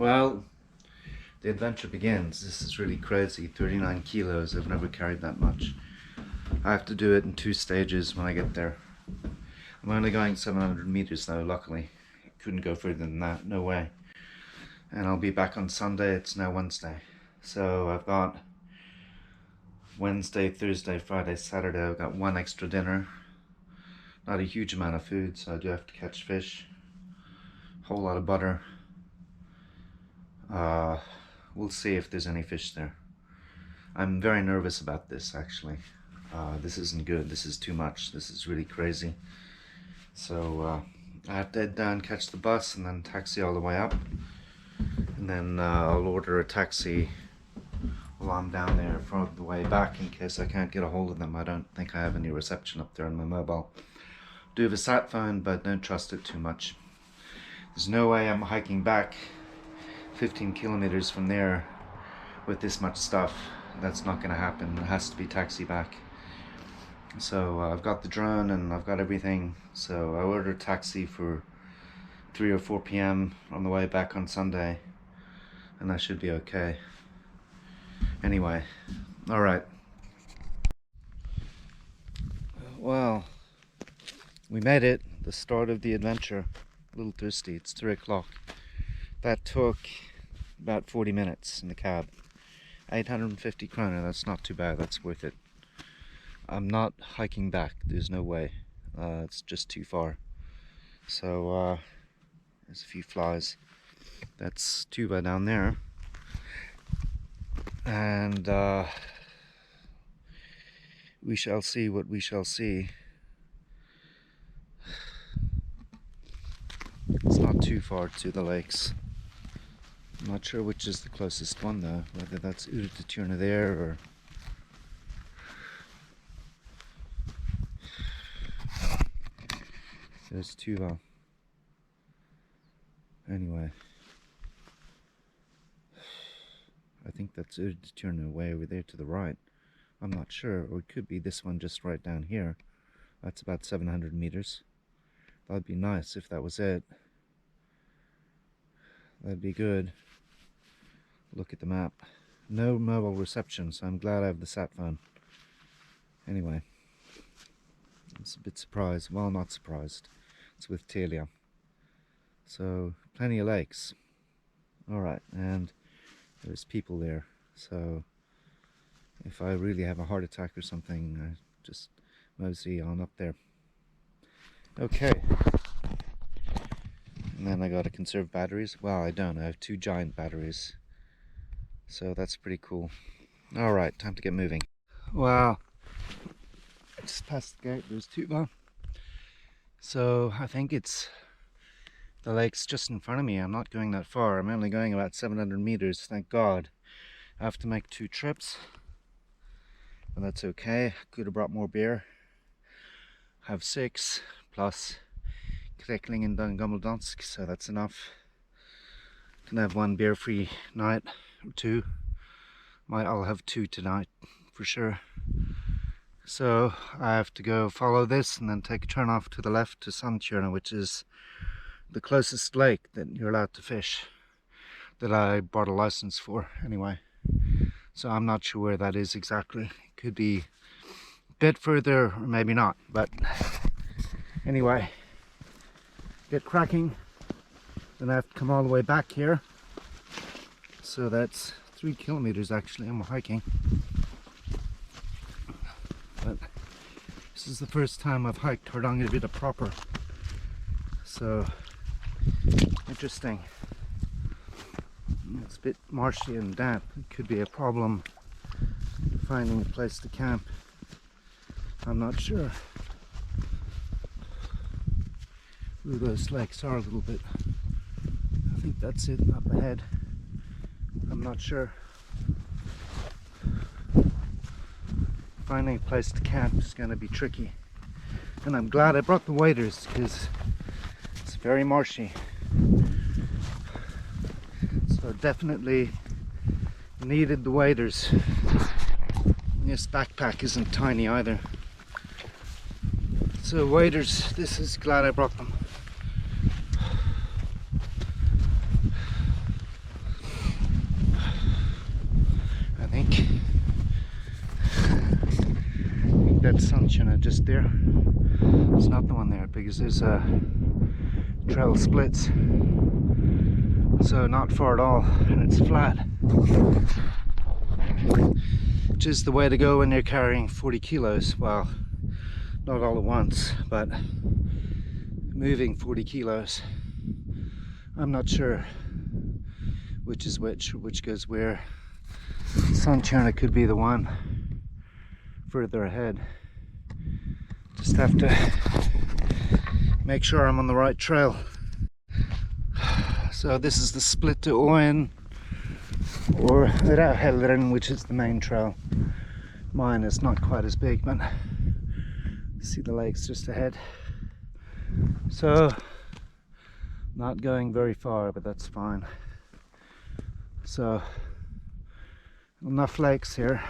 Well, the adventure begins. This is really crazy. 39 kilos. I've never carried that much. I have to do it in 2 stages when I get there. I'm only going 700 meters though, luckily. Couldn't go further than that, no way. And I'll be back on Sunday. It's now Wednesday. So I've got Wednesday, Thursday, Friday, Saturday. I've got 1 extra dinner. Not a huge amount of food, so I do have to catch fish. Whole lot of butter. We'll see if there's any fish there. I'm very nervous about this, actually. This isn't good. This is too much. This is really crazy. So I have to head down, catch the bus, and then taxi all the way up. And then I'll order a taxi while I'm down there for the way back in case I can't get a hold of them. I don't think I have any reception up there on my mobile. Do have a sat phone, but don't trust it too much. There's no way I'm hiking back 15 kilometers from there with this much stuff. That's not going to happen. It has to be taxi back. So I've got the drone and I've got everything. So I ordered a taxi for 3 or 4 p.m. on the way back on Sunday, and I should be okay. Anyway, all right. Well, we made it. The start of the adventure. A little thirsty. It's 3 o'clock. That took about 40 minutes in the cab. 850 kroner. That's not too bad. That's worth it. I'm not hiking back. There's no way. It's just too far. So there's a few flies. That's Tuva down there. And we shall see what we shall see. It's not too far to the lakes. I'm not sure which is the closest one though, whether that's Urdetjørne there or... There's Tuva. Anyway. I think that's Urdetjørne way over there to the right. I'm not sure, or it could be this one just right down here. That's about 700 meters. That'd be nice if that was it. That'd be good. Look at the map. No mobile reception, so I'm glad I have the sat phone. Anyway, I was a bit surprised. Well, not surprised. It's with Telia. So, plenty of lakes. Alright, and there's people there. So, if I really have a heart attack or something, I just mosey on up there. Okay. And then I gotta conserve batteries. Well, I don't. I have 2 giant batteries. So that's pretty cool. Alright, time to get moving. Well, just past the gate, there's Tuva. So I think it's the lake's just in front of me. I'm not going that far. I'm only going about 700 meters, thank God. I have to make 2 trips. But that's okay. Could have brought more beer. Have 6 plus Krekling and Gammeldansk, so that's enough. Can have 1 beer-free night or 2. I'll have 2 tonight for sure. So I have to go follow this and then take a turn off to the left to Urdetjørne, which is the closest lake that you're allowed to fish, that I bought a license for anyway. So I'm not sure where that is exactly. It could be a bit further or maybe not, but anyway, get cracking. Then I have to come all the way back here. So that's 3 kilometers actually. I'm hiking. But this is the first time I've hiked Hardangervidda proper. So interesting. It's a bit marshy and damp. It could be a problem finding a place to camp. I'm not sure. Ooh, those lakes are a little bit. I think that's it up ahead. I'm not sure. Finding a place to camp is going to be tricky. And I'm glad I brought the waders because it's very marshy. So definitely needed the waders. This backpack isn't tiny either. So waders, this is glad I brought them. that's Urdetjørne just there. It's not the one there because there's a trail splits, so not far at all, and it's flat, which is the way to go when you're carrying 40 kilos. Well, not all at once, but moving 40 kilos. I'm not sure which is which, or which goes where. Urdetjørne could be the one further ahead. Just have to make sure I'm on the right trail. So this is the split to Oen, or Urdetjørne, which is the main trail. Mine is not quite as big, but see the lakes just ahead. So not going very far, but that's fine. So enough lakes here.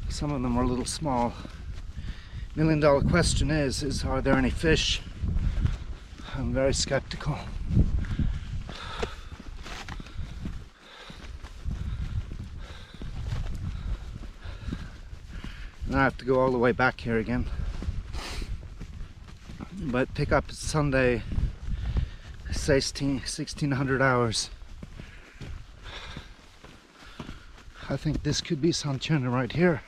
Some of them are a little small. $1 million question is are there any fish? I'm very skeptical. And I have to go all the way back here again. But pick up Sunday, 1600 hours. I think this could be Urdetjørne right here.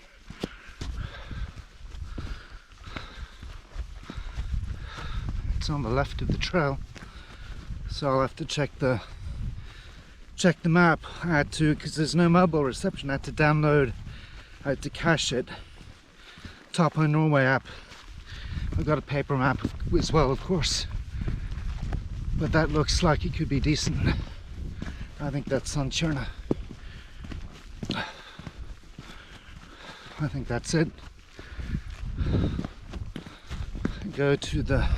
It's on the left of the trail, so I'll have to check the map. I had to, because there's no mobile reception, I had to download, I had to cache it. Topo Norway app. I've got a paper map as well, of course, but that looks like it could be decent. I think that's Urdetjørne. I think that's it. Go to the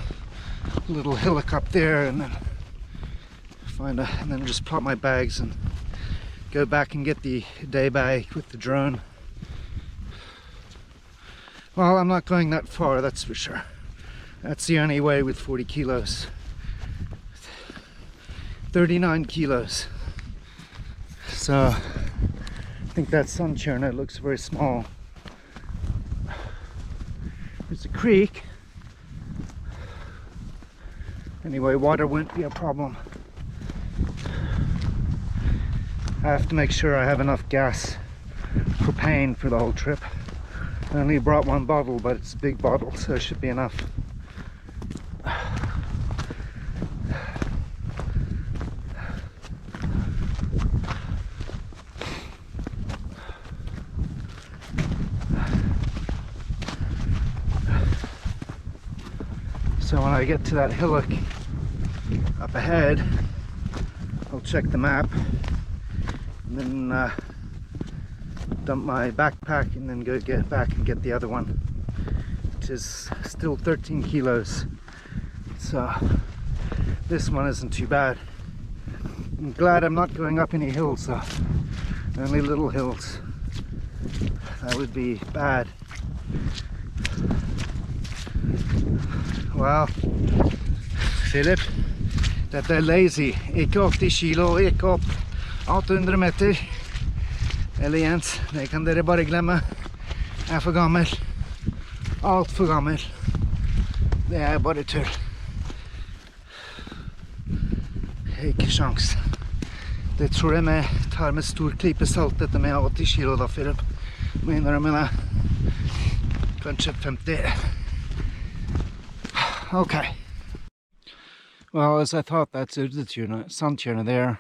little hillock up there and then and then just plot my bags and go back and get the day bag with the drone. Well, I'm not going that far, that's for sure. That's the only way with 40 kilos. 39 kilos. So I think that's Urdetjørne. It looks very small. There's a creek. Anyway, water won't be a problem. I have to make sure I have enough gas, propane, for the whole trip. I only brought one bottle, but it's a big bottle, so it should be enough. So when I get to that hillock up ahead, I'll check the map and then dump my backpack and then go get back and get the other one, which is still 13 kilos. So this one isn't too bad. I'm glad I'm not going up any hills though, only little hills. That would be bad. Well, Philip, dette lazy. Ikke 80 kilo, ikke opp 800 meter. Eller Jens, det kan dere bare glemme. Jeg for gammel. Alt for gammel. Det bare tull. Ikke sjans. Det tror jeg vi tar med stor klype salt, dette med 80 kilo da, Philip. Må innrømme det. Kanskje 50. Okay. Well, as I thought, that's Urdetjørne there,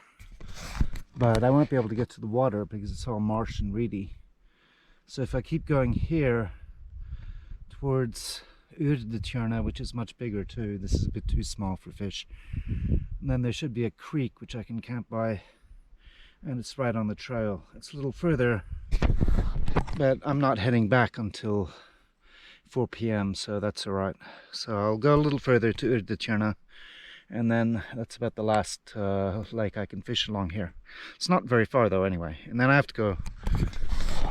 but I won't be able to get to the water because it's all marsh and reedy. So if I keep going here towards Urdetjørne, which is much bigger too, this is a bit too small for fish, and then there should be a creek which I can camp by, and it's right on the trail. It's a little further, but I'm not heading back until 4 p.m, so that's alright. So I'll go a little further to Urdetjørne, and then that's about the last lake I can fish along here. It's not very far though anyway, and then I have to go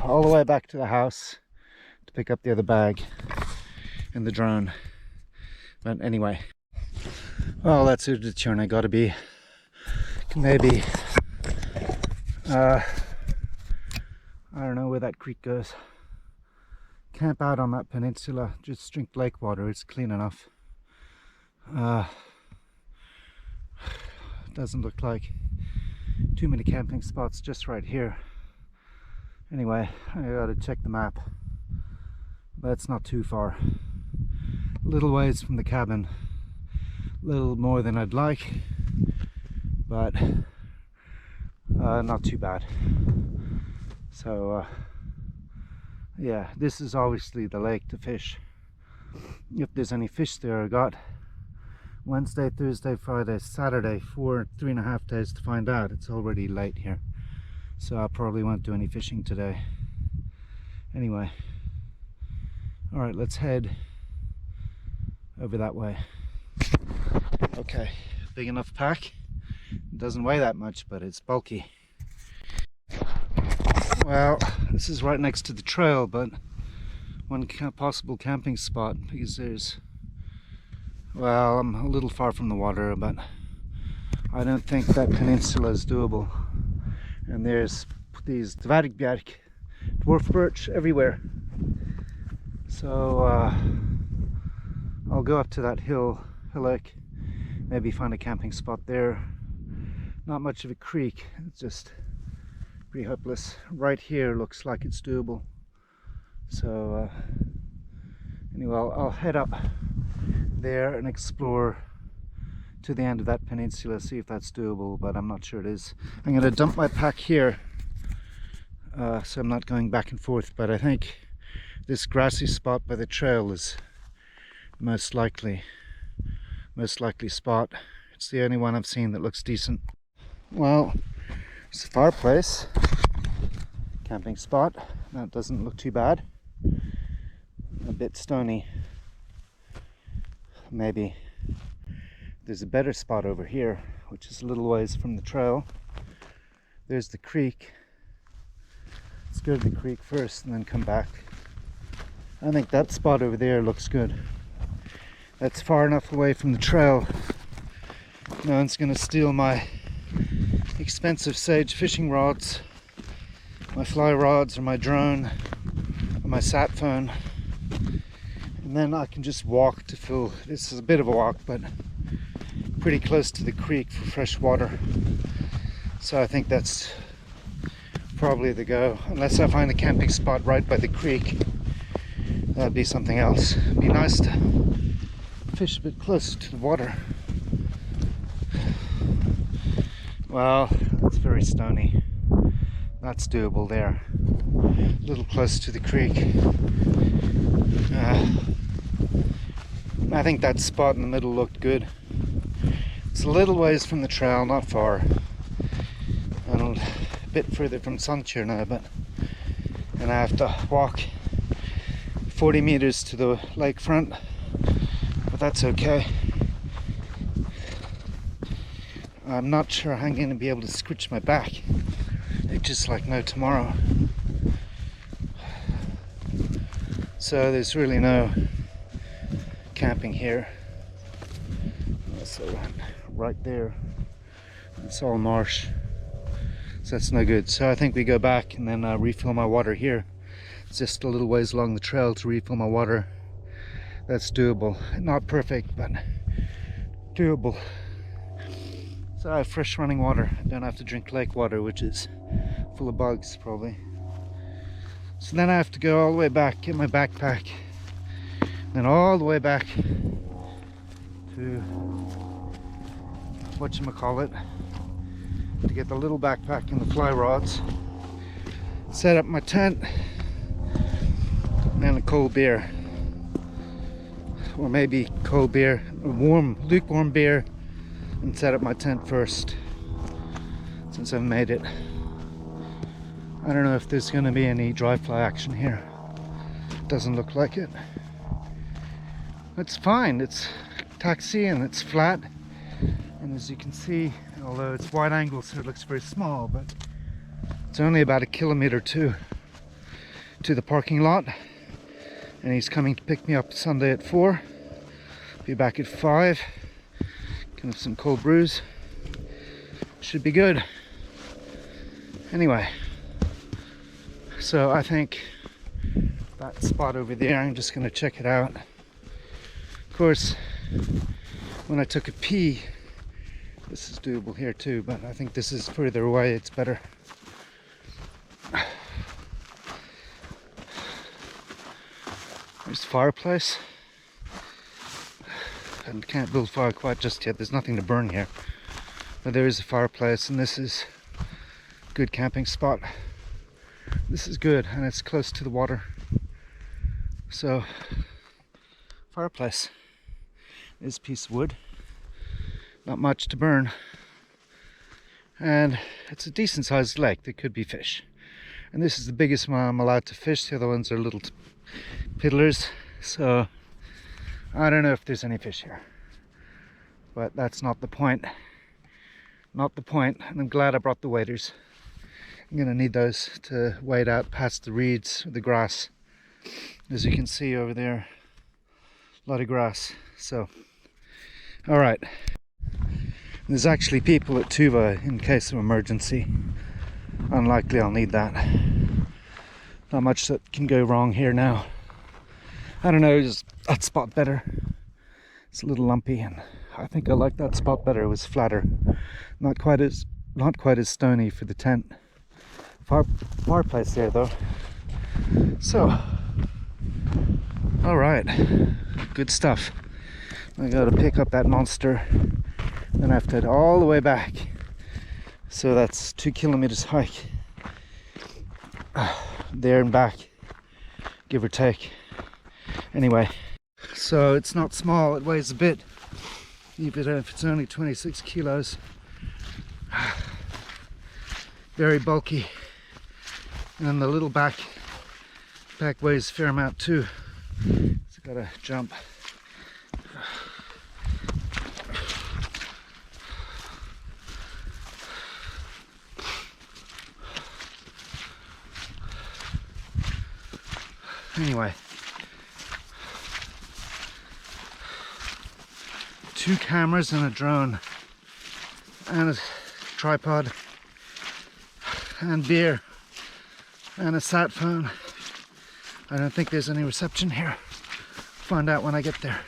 all the way back to the house to pick up the other bag and the drone. But anyway, well, that's Urdetjørne. Gotta be maybe I don't know where that creek goes. camp out on that peninsula, just drink lake water. It's clean enough. Doesn't look like too many camping spots just right here. Anyway, I gotta check the map. That's not too far. A little ways from the cabin. A little more than I'd like, but not too bad. So yeah, this is obviously the lake to fish. If there's any fish there, I got Wednesday, Thursday, Friday, Saturday, 3.5 days to find out. It's already late here, so I probably won't do any fishing today. Anyway, all right, let's head over that way. Okay, big enough pack. It doesn't weigh that much, but it's bulky. Well, this is right next to the trail, but one possible camping spot, because there's, well, I'm a little far from the water, but I don't think that peninsula is doable. And there's these dvergbjerk, dwarf birch, everywhere. So I'll go up to that hillock, maybe find a camping spot there. Not much of a creek, it's just pretty hopeless. Right here looks like it's doable. So anyway, I'll head up there and explore to the end of that peninsula, see if that's doable, but I'm not sure it is. I'm going to dump my pack here, so I'm not going back and forth, but I think this grassy spot by the trail is most likely spot. It's the only one I've seen that looks decent. Well, it's a fireplace, camping spot. That doesn't look too bad. A bit stony. Maybe there's a better spot over here, which is a little ways from the trail. There's the creek. Let's go to the creek first and then come back. I think that spot over there looks good. That's far enough away from the trail. No one's gonna steal my expensive Sage fishing rods, my fly rods, or my drone, or my sat phone. And then I can just walk to fill. This is a bit of a walk, but pretty close to the creek for fresh water. So I think that's probably the go, unless I find a camping spot right by the creek. That'd be something else. It'd be nice to fish a bit closer to the water. Well, it's very stony. That's doable there. A little close to the creek. I think that spot in the middle looked good. It's a little ways from the trail, not far. And a bit further from Urdetjørne, but and I have to walk 40 meters to the lakefront, but that's okay. I'm not sure I'm going to be able to scritch my back. It's just like no tomorrow. So there's really no camping here. So right there, it's all marsh. So that's no good. So I think we go back and then refill my water here. It's just a little ways along the trail to refill my water. That's doable. Not perfect, but doable. So I have fresh running water. I don't have to drink lake water, which is full of bugs probably. So then I have to go all the way back, get my backpack, then all the way back to whatchamacallit, to get the little backpack and the fly rods, set up my tent, and then a cold beer, or maybe cold beer, a lukewarm beer, and set up my tent first, since I've made it. I don't know if there's going to be any dry fly action here. Doesn't look like it. It's fine. It's taxi and it's flat, and as you can see, although it's wide angle so it looks very small, but it's only about 1 kilometer to the parking lot, and he's coming to pick me up Sunday at 4. Be back at 5. Can have some cold brews. Should be good. Anyway, so I think that spot over there. I'm just going to check it out. Of course, when I took a pee, this is doable here too, but I think this is further away, it's better. There's the fireplace. And can't build fire quite just yet, there's nothing to burn here. But there is a fireplace, and this is a good camping spot. This is good, and it's close to the water. So, fireplace. There's a piece of wood. Not much to burn. And it's a decent sized lake, there could be fish. And this is the biggest one I'm allowed to fish, the other ones are little piddlers. So, I don't know if there's any fish here. But that's not the point. Not the point, and I'm glad I brought the waders. I'm going to need those to wade out past the reeds, the grass. As you can see over there, a lot of grass. So, alright. There's actually people at Tuva in case of emergency. Unlikely I'll need that. Not much that can go wrong here now. I don't know, is that spot better? It's a little lumpy, and I think I like that spot better. It was flatter. Not quite as stony for the tent. Fireplace there though. So, alright, good stuff. I gotta pick up that monster, then I have to head all the way back. So that's 2 kilometers hike. There and back, give or take. Anyway, so it's not small, it weighs a bit, even if it's only 26 kilos. Very bulky. And then the little back weighs a fair amount too. So gotta jump. Anyway, 2 cameras and a drone and a tripod and beer and a sat phone. I don't think there's any reception here. Find out when I get there.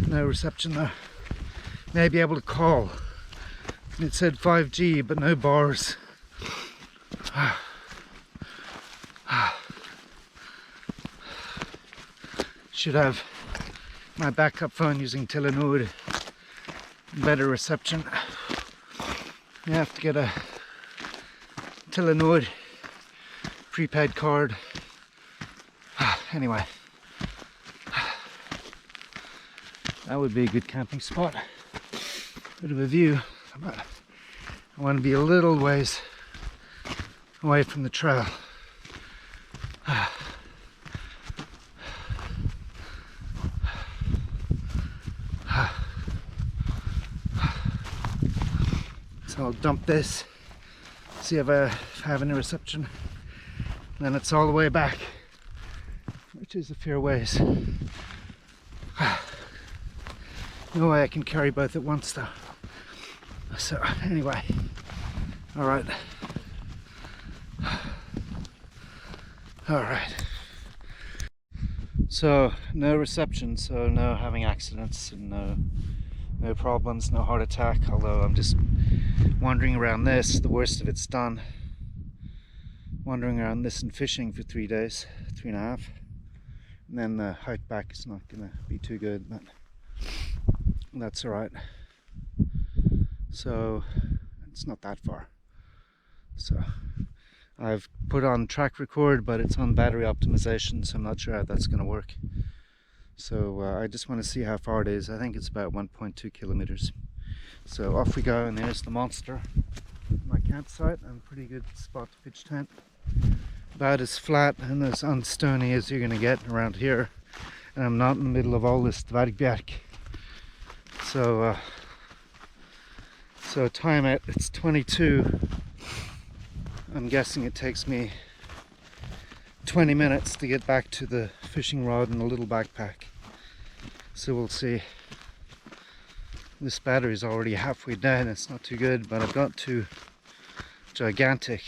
No reception though. May be able to call. It said 5G but no bars. Should have my backup phone using Telenor. Better reception. You have to get a Telenor prepaid card. Anyway, that would be a good camping spot. Bit of a view, but I want to be a little ways away from the trail. So I'll dump this, see if I have any reception, and then it's all the way back, which is a fair ways. No way I can carry both at once though. So anyway, alright. Alright. So no reception, so no having accidents and no problems, no heart attack, although I'm just wandering around this, the worst of it's done. Wandering around this and fishing for 3 days, 3.5. And then the hike back is not gonna be too good, but that's alright. So it's not that far. So I've put on track record, but it's on battery optimization, so I'm not sure how that's gonna work. So I just want to see how far it is. I think it's about 1.2 kilometers. So off we go, and there's the monster. My campsite, and a pretty good spot to pitch tent. About as flat and as unstony as you're going to get around here. And I'm not in the middle of all this dvergbjerk. So time it, it's 22. I'm guessing it takes me 20 minutes to get back to the fishing rod and the little backpack. So we'll see. This battery is already halfway down, it's not too good, but I've got 2 gigantic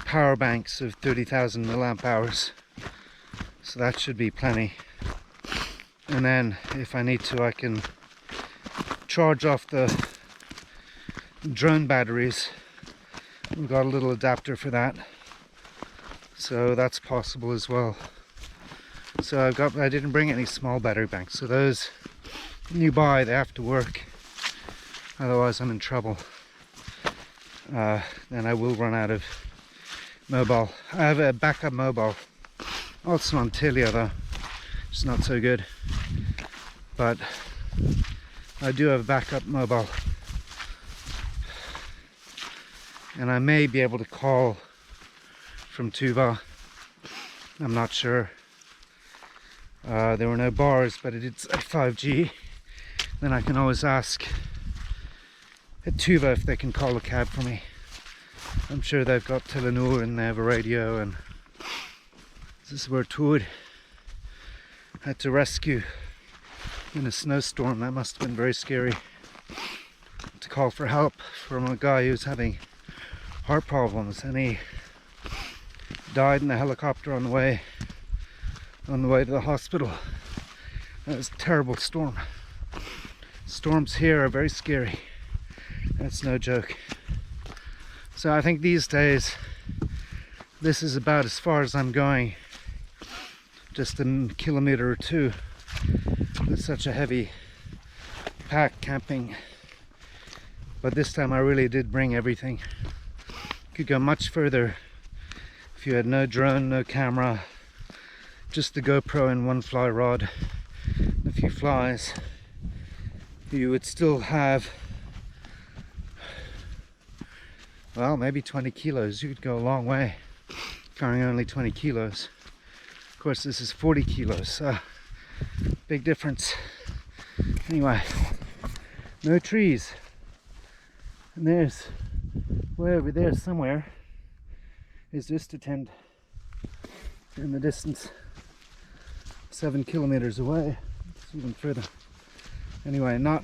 power banks of 30,000 milliamp hours, so that should be plenty. And then if I need to, I can charge off the drone batteries. We've got a little adapter for that, so that's possible as well. So I didn't bring any small battery banks, so those when you buy, they have to work, otherwise I'm in trouble. Then I will run out of mobile. I have a backup mobile, also on Telia though, it's not so good, but I do have a backup mobile, and I may be able to call from Tuva. I'm not sure. There were no bars, but it did say 5G. Then I can always ask at Tuva if they can call a cab for me. I'm sure they've got Telenor and they have a radio, and this is where Tuva had to rescue in a snowstorm. That must have been very scary to call for help from a guy who's having heart problems, and he died in a helicopter on the way to the hospital. That was a terrible storm. Storms here are very scary. That's no joke. So I think these days this is about as far as I'm going, just a kilometer or two with such a heavy pack camping. But this time I really did bring everything. Could go much further if you had no drone, no camera, just the GoPro and one fly rod and a few flies. You would still have, well, maybe 20 kilos. You could go a long way carrying only 20 kilos. Of course, this is 40 kilos, so big difference. Anyway, no trees. And there's, way over there somewhere, is just a tent in the distance, 7 kilometers away. It's even further. Anyway, not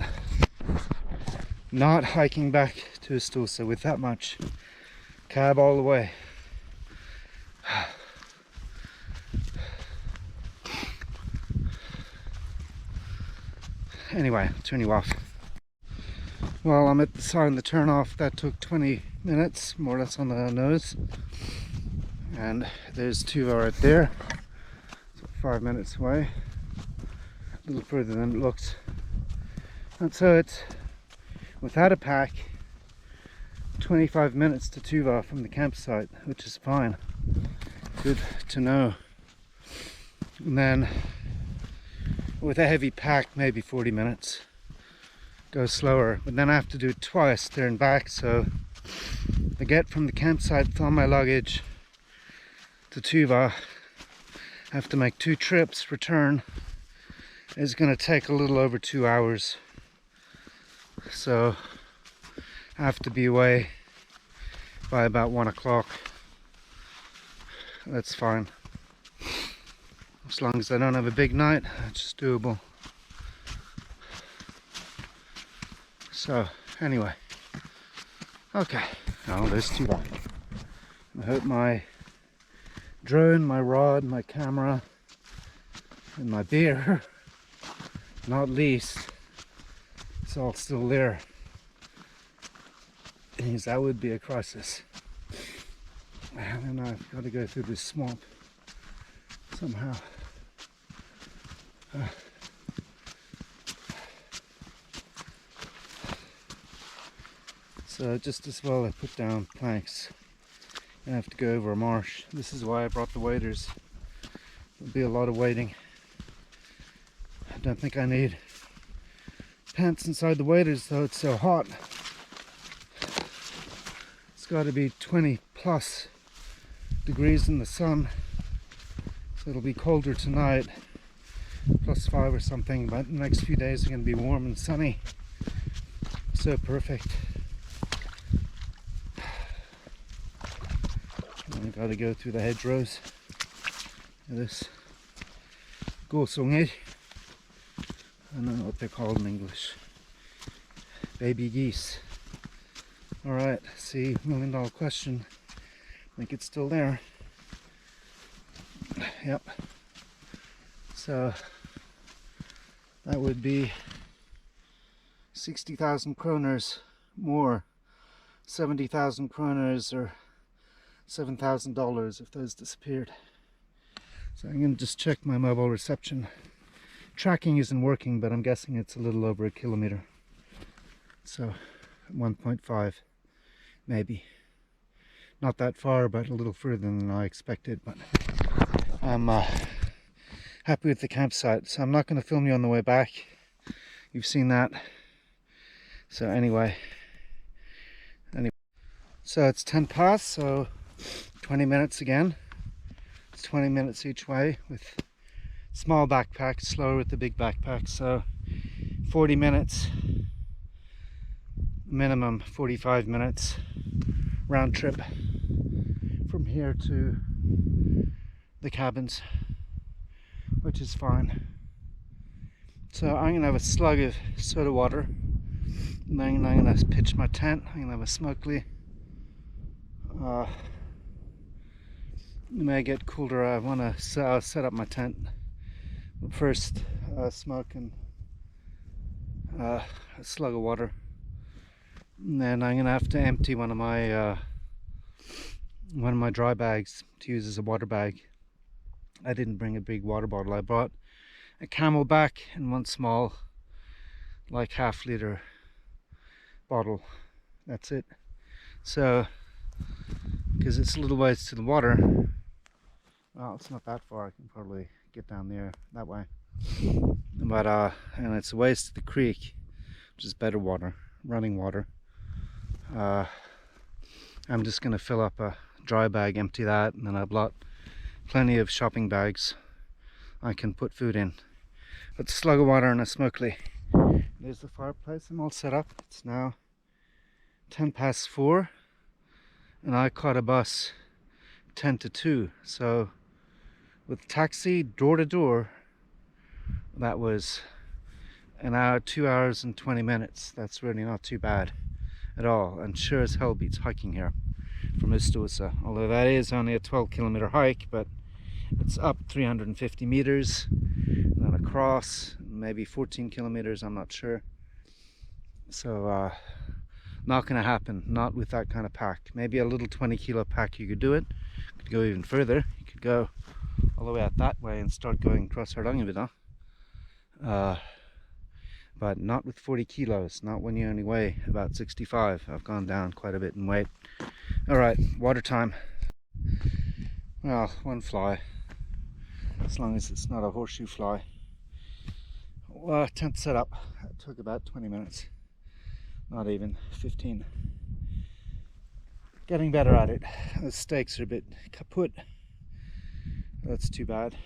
hiking back to Urdetjørne with that much. Cab all the way. Anyway, I'll turn you off. Well, I'm at the sign, the turn off. That took 20 minutes, more or less on the nose. And there's Tuva right there. So 5 minutes away. A little further than it looks. And so it's, without a pack, 25 minutes to Tuva from the campsite, which is fine. Good to know. And then with a heavy pack, maybe 40 minutes. Go slower, but then I have to do it twice there and back. So I get from the campsite with all my luggage to Tuva, I have to make 2 trips, return. It's going to take a little over 2 hours. So I have to be away by about 1 o'clock. That's fine. As long as I don't have a big night, it's doable. So anyway, okay, now there's Tuva. I hope my drone, my rod, my camera, and my beer, not least, it's all still there, because that would be a crisis. And then I've got to go through this swamp somehow. So just as well I put down planks. I have to go over a marsh. This is why I brought the waders. There'll be a lot of wading. I don't think I need pants inside the waders though, it's so hot. It's got to be 20 plus degrees in the sun. So it'll be colder tonight, +5 or something, but the next few days are going to be warm and sunny. So perfect. I've got to go through the hedgerows. This gåsunger. I don't know what they're called in English. Baby geese. Alright, see, $1 million question. I think it's still there. Yep. So that would be 60,000 kroners more, 70,000 kroners, or $7,000 if those disappeared. So I'm going to just check my mobile reception. Tracking isn't working, but I'm guessing it's a little over a kilometer. So 1.5 maybe. Not that far, but a little further than I expected. But I'm happy with the campsite. So I'm not going to film you on the way back. You've seen that. So anyway. So it's 10 past, so 20 minutes again. It's 20 minutes each way with small backpack, slower with the big backpack. So 40 minutes minimum, 45 minutes round trip from here to the cabins, which is fine. So I'm gonna have a slug of soda water, and then I'm gonna pitch my tent. I'm gonna have a smokely. It may get colder. I want to set up my tent, but first smoke and a slug of water, and then I'm gonna have to empty one of my dry bags to use as a water bag. I didn't bring a big water bottle. I brought a Camelback and one small, like half-liter bottle. That's it. So because it's a little ways to the water, well, it's not that far. I can probably get down there that way, but and it's a ways to the creek, which is better water, running water. I'm just gonna fill up a dry bag, empty that, and then I've got plenty of shopping bags I can put food in. But a slug of water and a smokely. There's the fireplace. I'm all set up. It's now 10 past 4, and I caught a bus 10 to 2. So with taxi door to door, that was an hour, 2 hours and 20 minutes. That's really not too bad at all, and sure as hell beats hiking here from Urdetjørne. Although that is only a 12-kilometer hike, but it's up 350 meters, and then across maybe 14 kilometers, I'm not sure. So not gonna happen, not with that kind of pack. Maybe a little 20-kilo pack, you could do it. Could go even further. You could go all the way out that way and start going across Urdetjørne. But not with 40 kilos, not when you only weigh about 65. I've gone down quite a bit in weight. All right, water time. Well, one fly, as long as it's not a horseshoe fly. Well, tent set up. It took about 20 minutes, not even 15. Getting better at it. The stakes are a bit kaput. That's too bad.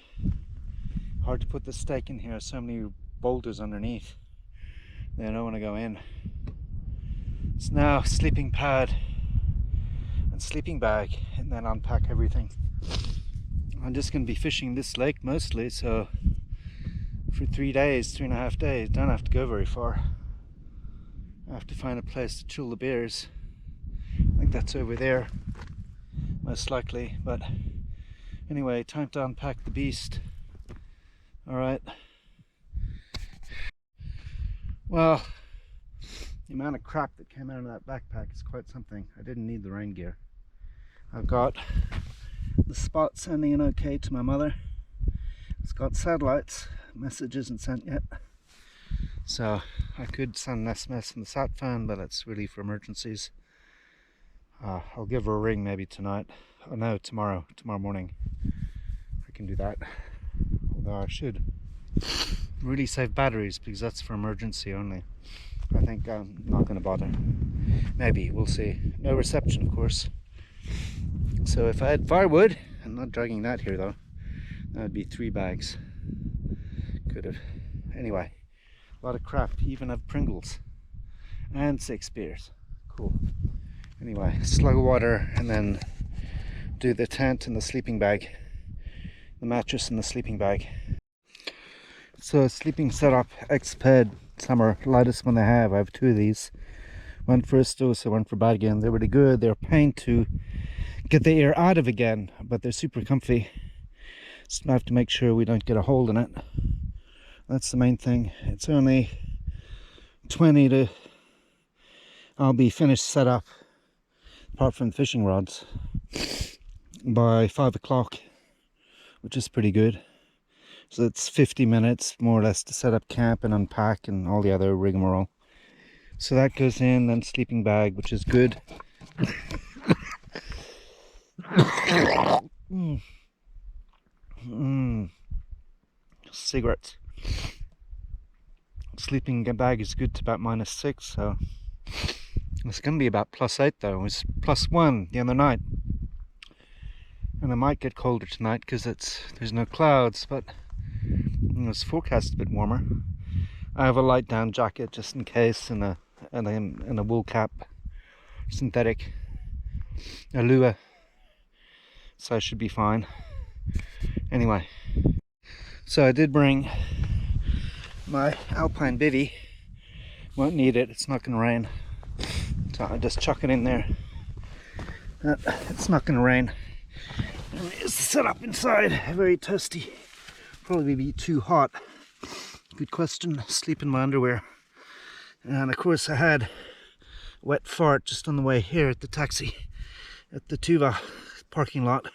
Hard to put the stake in here. So many boulders underneath. They don't want to go in. It's now sleeping pad and sleeping bag, and then unpack everything. I'm just going to be fishing this lake mostly, so for 3 days, 3.5 days, don't have to go very far. I have to find a place to chill the bears. I think that's over there, most likely. But anyway, time to unpack the beast. All right. Well, the amount of crap that came out of that backpack is quite something. I didn't need the rain gear. I've got the Spot sending an okay to my mother. It's got satellites. Message isn't sent yet. So I could send an SMS from the sat phone, but it's really for emergencies. I'll give her a ring maybe tonight. Oh no, tomorrow morning. I can do that. Although I should really save batteries, because that's for emergency only. I think I'm not going to bother. Maybe, we'll see. No reception, of course. So if I had firewood, I'm not dragging that here though, that would be 3 bags. Could have. Anyway, a lot of crap. Even have Pringles and 6 beers. Cool. Anyway, slug of water, and then do the tent and the sleeping bag, the mattress and the sleeping bag. So sleeping setup, X-Ped Summer, lightest one they have. I have 2 of these. One for Urdetjørne, one for Bergen. They're really good. They're a pain to get the air out of again, but they're super comfy. Just have to make sure we don't get a hole in it. That's the main thing. It's only 20 to... I'll be finished set up, apart from the fishing rods, by 5 o'clock, which is pretty good. So it's 50 minutes more or less to set up camp and unpack and all the other rigmarole. So that goes in, then sleeping bag, which is good. Cigarettes. Sleeping bag is good to about -6, so it's going to be about +8 though. It was +1 the other night, and it might get colder tonight because there's no clouds, but it's forecast a bit warmer. I have a light down jacket just in case, and a wool cap, synthetic, a lua, so I should be fine. Anyway, so I did bring my alpine bivvy. Won't need it, it's not going to rain, so I'll just chuck it in there. It's not going to rain. And it's set up inside, very toasty, probably be too hot. Good question. Sleep in my underwear. And of course I had a wet fart just on the way here at the taxi at the Tuva parking lot,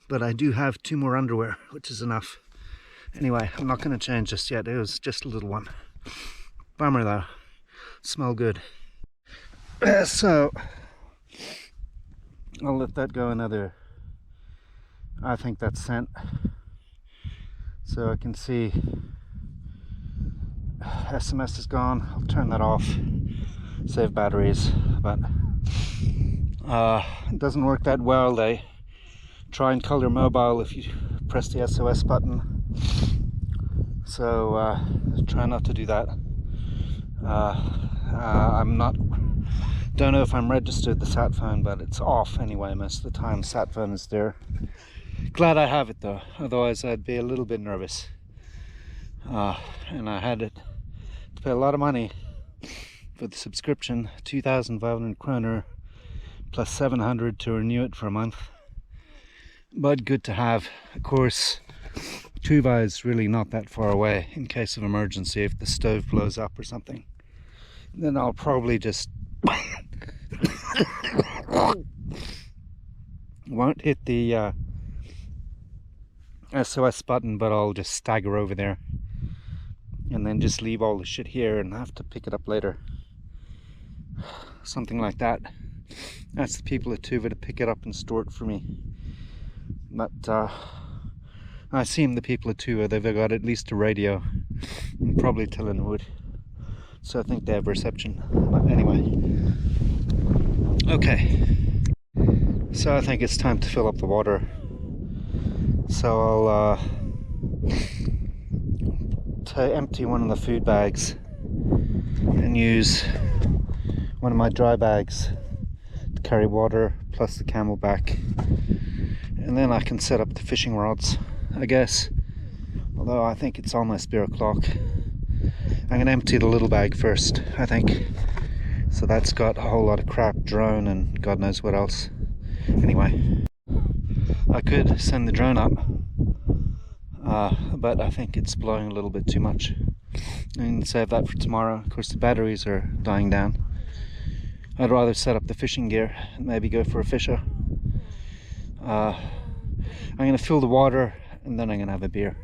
but I do have 2 more underwear, which is enough. Anyway, I'm not going to change just yet. It was just a little one. Bummer though. Smell good. So I'll let that go another, I think that's sent, so I can see SMS is gone. I'll turn that off, save batteries, but it doesn't work that well. They try and call your mobile if you press the SOS button, so try not to do that. Don't know if I'm registered the sat phone, but it's off anyway most of the time. Sat phone is there. Glad I have it though, otherwise I'd be a little bit nervous. And I had to pay a lot of money for the subscription, 2,500 kroner plus 700 to renew it for a month. But good to have. Of course, Tuva is really not that far away in case of emergency. If the stove blows up or something, then I'll probably just won't hit the SOS button, but I'll just stagger over there and then just leave all the shit here and have to pick it up later. Something like that. Ask the people at Tuva to pick it up and store it for me. But I assume the people at Tuva, they've got at least a radio and probably telephone, so I think they have reception. But anyway, okay, so I think it's time to fill up the water. So I'll empty one of the food bags and use one of my dry bags to carry water plus the camelback, and then I can set up the fishing rods, I guess. Although I think it's almost beer o'clock. I'm going to empty the little bag first, I think. So that's got a whole lot of crap, drone and God knows what else. Anyway, I could send the drone up, but I think it's blowing a little bit too much. And save that for tomorrow. Of course the batteries are dying down. I'd rather set up the fishing gear and maybe go for a fisher. I'm going to fill the water and then I'm going to have a beer.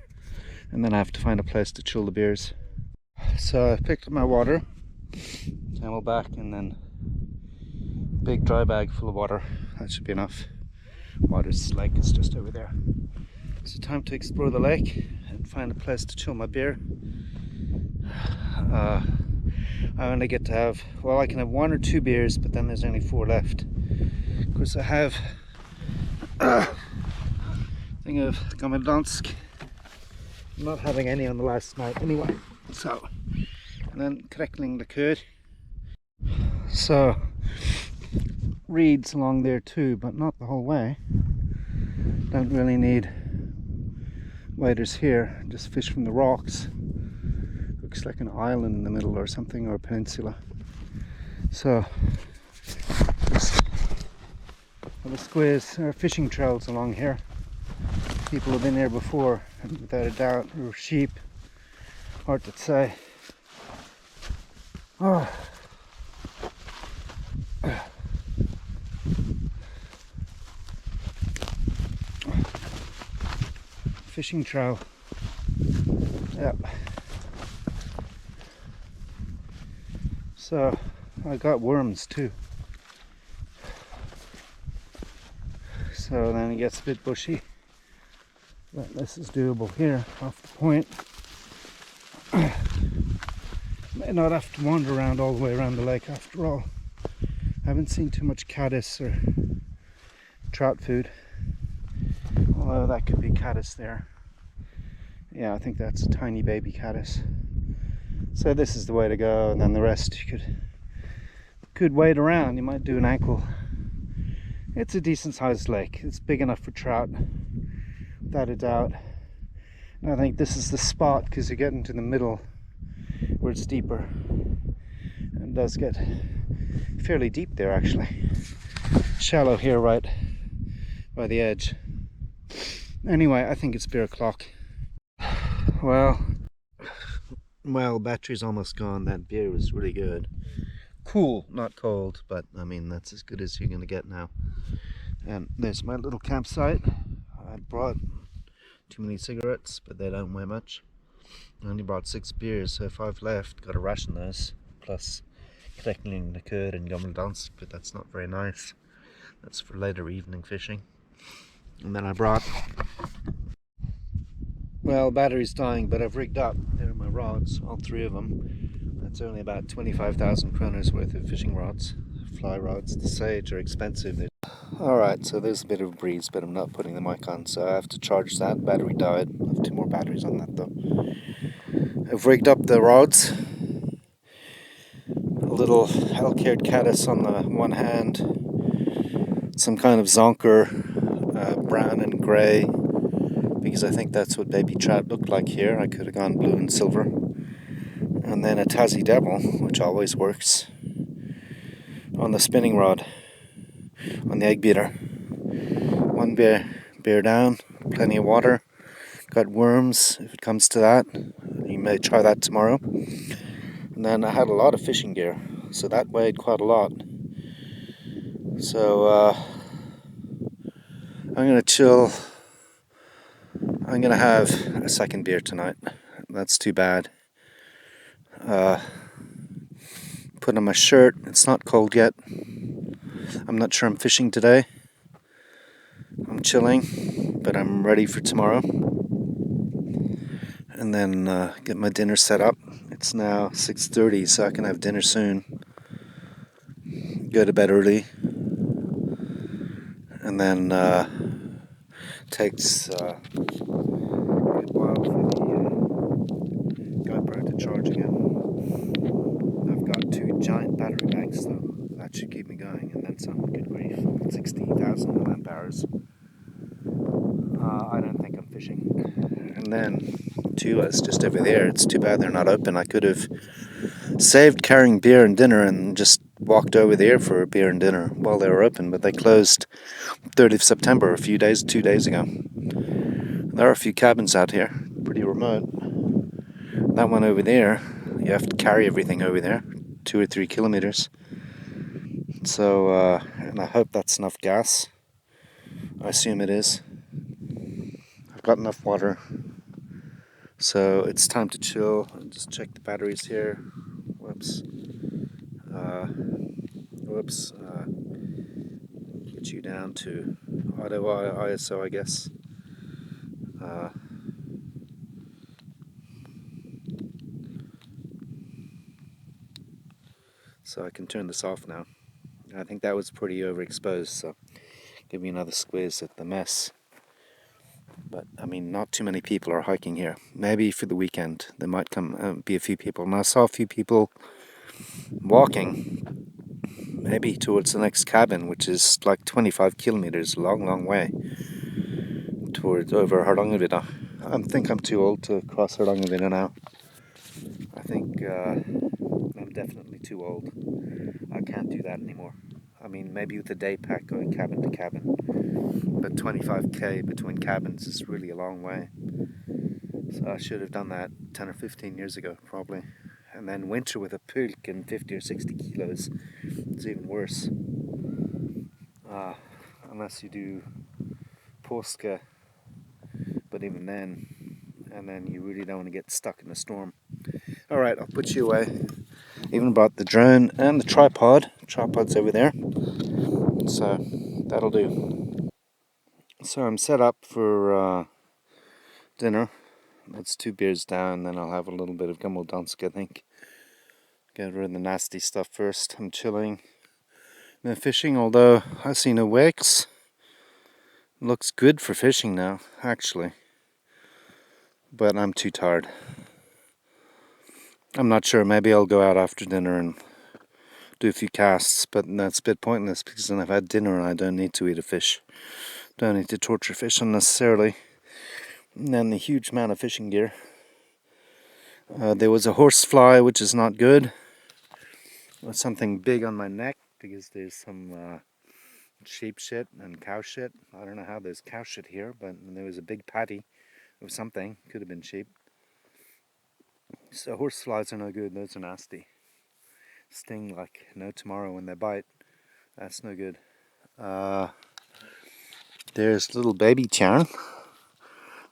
And then I have to find a place to chill the beers. So I picked up my water, camelback, and then a big dry bag full of water. That should be enough. Water's lake is just over there. So time to explore the lake and find a place to chill my beer. I only get to have, well, I can have 1 or 2 beers, but then there's only 4 left. Of course I have a thing of Gammeldansk. I'm not having any on the last night anyway. So, and then crackling the curd. So, reeds along there too, but not the whole way. Don't really need waders here, just fish from the rocks. Looks like an island in the middle or something, or a peninsula. So, just Well, the squiz are fishing trails along here. People have been here before, without a doubt, or sheep, hard to say. Oh. Fishing trail. Yep. So I got worms too. So then it gets a bit bushy. But this is doable here off the point. May not have to wander around all the way around the lake after all. I haven't seen too much caddis or trout food. Although that could be caddis there. Yeah, I think that's a tiny baby caddis. So this is the way to go, and then the rest you could wade around. You might do an ankle. It's a decent sized lake. It's big enough for trout, without a doubt. And I think this is the spot because you get into the middle where it's deeper. And it does get fairly deep there actually. Shallow here right by the edge. Anyway, I think it's beer o'clock. Well, battery's almost gone. That beer was really good. Cool, not cold, but I mean that's as good as you're gonna get now. And there's my little campsite. I brought too many cigarettes, but they don't weigh much. I only brought 6 beers, so if I've left, gotta ration those. Plus collecting the curd and gammeldans, but that's not very nice. That's for later evening fishing. And then I brought, well, battery's dying, but I've rigged up. There are my rods, all 3 of them. That's only about 25,000 kroners worth of fishing rods. Fly rods, the Sage are expensive. Alright, so there's a bit of a breeze, but I'm not putting the mic on, so I have to charge that. Battery died. I have 2 more batteries on that though. I've rigged up the rods. A little elk-haired caddis on the one hand. Some kind of zonker, brown and grey, because I think that's what baby trout looked like here. I could have gone blue and silver. And then a Tassie devil, which always works, on the spinning rod, on the egg beater. 1 bear down, plenty of water, got worms if it comes to that. You may try that tomorrow. And then I had a lot of fishing gear, so that weighed quite a lot. So I'm gonna chill. I'm gonna have a second beer tonight. That's too bad. Put on my shirt. It's not cold yet. I'm not sure I'm fishing today. I'm chilling, but I'm ready for tomorrow. And then get my dinner set up. It's now 6:30, so I can have dinner soon. Go to bed early. And then takes a good while for the GoPro to charge again. I've got 2 giant battery banks though. That should keep me going, and then some. Good grief. 60,000 milliamp hours. I don't think I'm fishing. And then Tuva's just over there. It's too bad they're not open. I could have saved carrying beer and dinner and just walked over there for a beer and dinner while they were open, but they closed 30th of September, 2 days ago. There are a few cabins out here, pretty remote. That one over there, you have to carry everything over there, 2 or 3 kilometers. So, and I hope that's enough gas. I assume it is. I've got enough water. So it's time to chill and just check the batteries here. Whoops. Get you down to auto ISO, I guess. So I can turn this off now. I think that was pretty overexposed, so give me another squeeze at the mess. But I mean, not too many people are hiking here. Maybe for the weekend there might come be a few people. And I saw a few people walking, maybe towards the next cabin, which is like 25 kilometers, a long way, towards over Hardangervidda. I think I'm too old to cross Hardangervidda now. I think I'm definitely too old. I can't do that anymore. I mean, maybe with a day pack going cabin to cabin, but 25k between cabins is really a long way. So I should have done that 10 or 15 years ago, probably. And then winter with a pulk and 50 or 60 kilos is even worse. Unless you do Polska, but even then, and then you really don't want to get stuck in a storm. Alright, I'll put you away. Even brought the drone and the tripod. Tripod's over there. So that'll do. So I'm set up for dinner. That's 2 beers down, then I'll have a little bit of gammeldansk, I think. Get rid of the nasty stuff first. I'm chilling. No fishing, although I see no wakes. Looks good for fishing now, actually. But I'm too tired. I'm not sure, maybe I'll go out after dinner and do a few casts, but that's a bit pointless because then I've had dinner and I don't need to eat a fish. Don't need to torture fish unnecessarily. And then the huge amount of fishing gear. There was a horsefly, which is not good. There's something big on my neck because there's some sheep shit and cow shit. I don't know how there's cow shit here, but there was a big patty of something. Could have been sheep. So horseflies are no good. Those are nasty. Sting like no tomorrow when they bite. That's no good. There's little baby tern.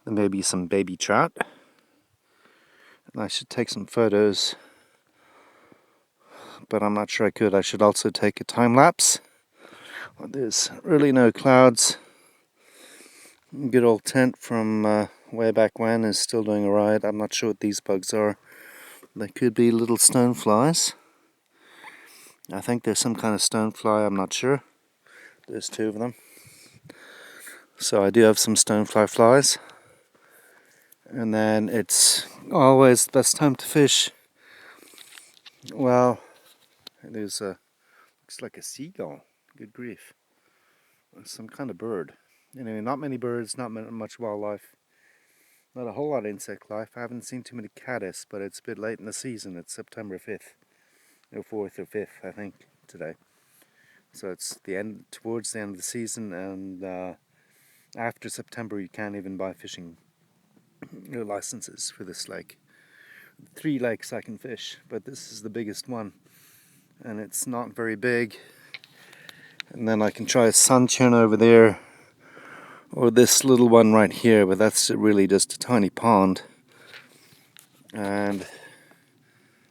There may be some baby trout. And I should take some photos, but I'm not sure I could. I should also take a time lapse. There's really no clouds. Good old tent from way back when is still doing alright. I'm not sure what these bugs are. They could be little stoneflies. I think there's some kind of stonefly, I'm not sure. There's 2 of them. So I do have some stonefly flies. And then it's always the best time to fish. Well, there's looks like a seagull. Good grief. Some kind of bird. Anyway, not many birds, not much wildlife. Not a whole lot of insect life. I haven't seen too many caddis, but it's a bit late in the season. It's September 5th. Or 4th or 5th, I think, today. So it's towards the end of the season, and after September you can't even buy fishing licenses for this lake. 3 lakes I can fish, but this is the biggest one, and it's not very big. And then I can try a sunshine over there, or this little one right here, but that's really just a tiny pond. And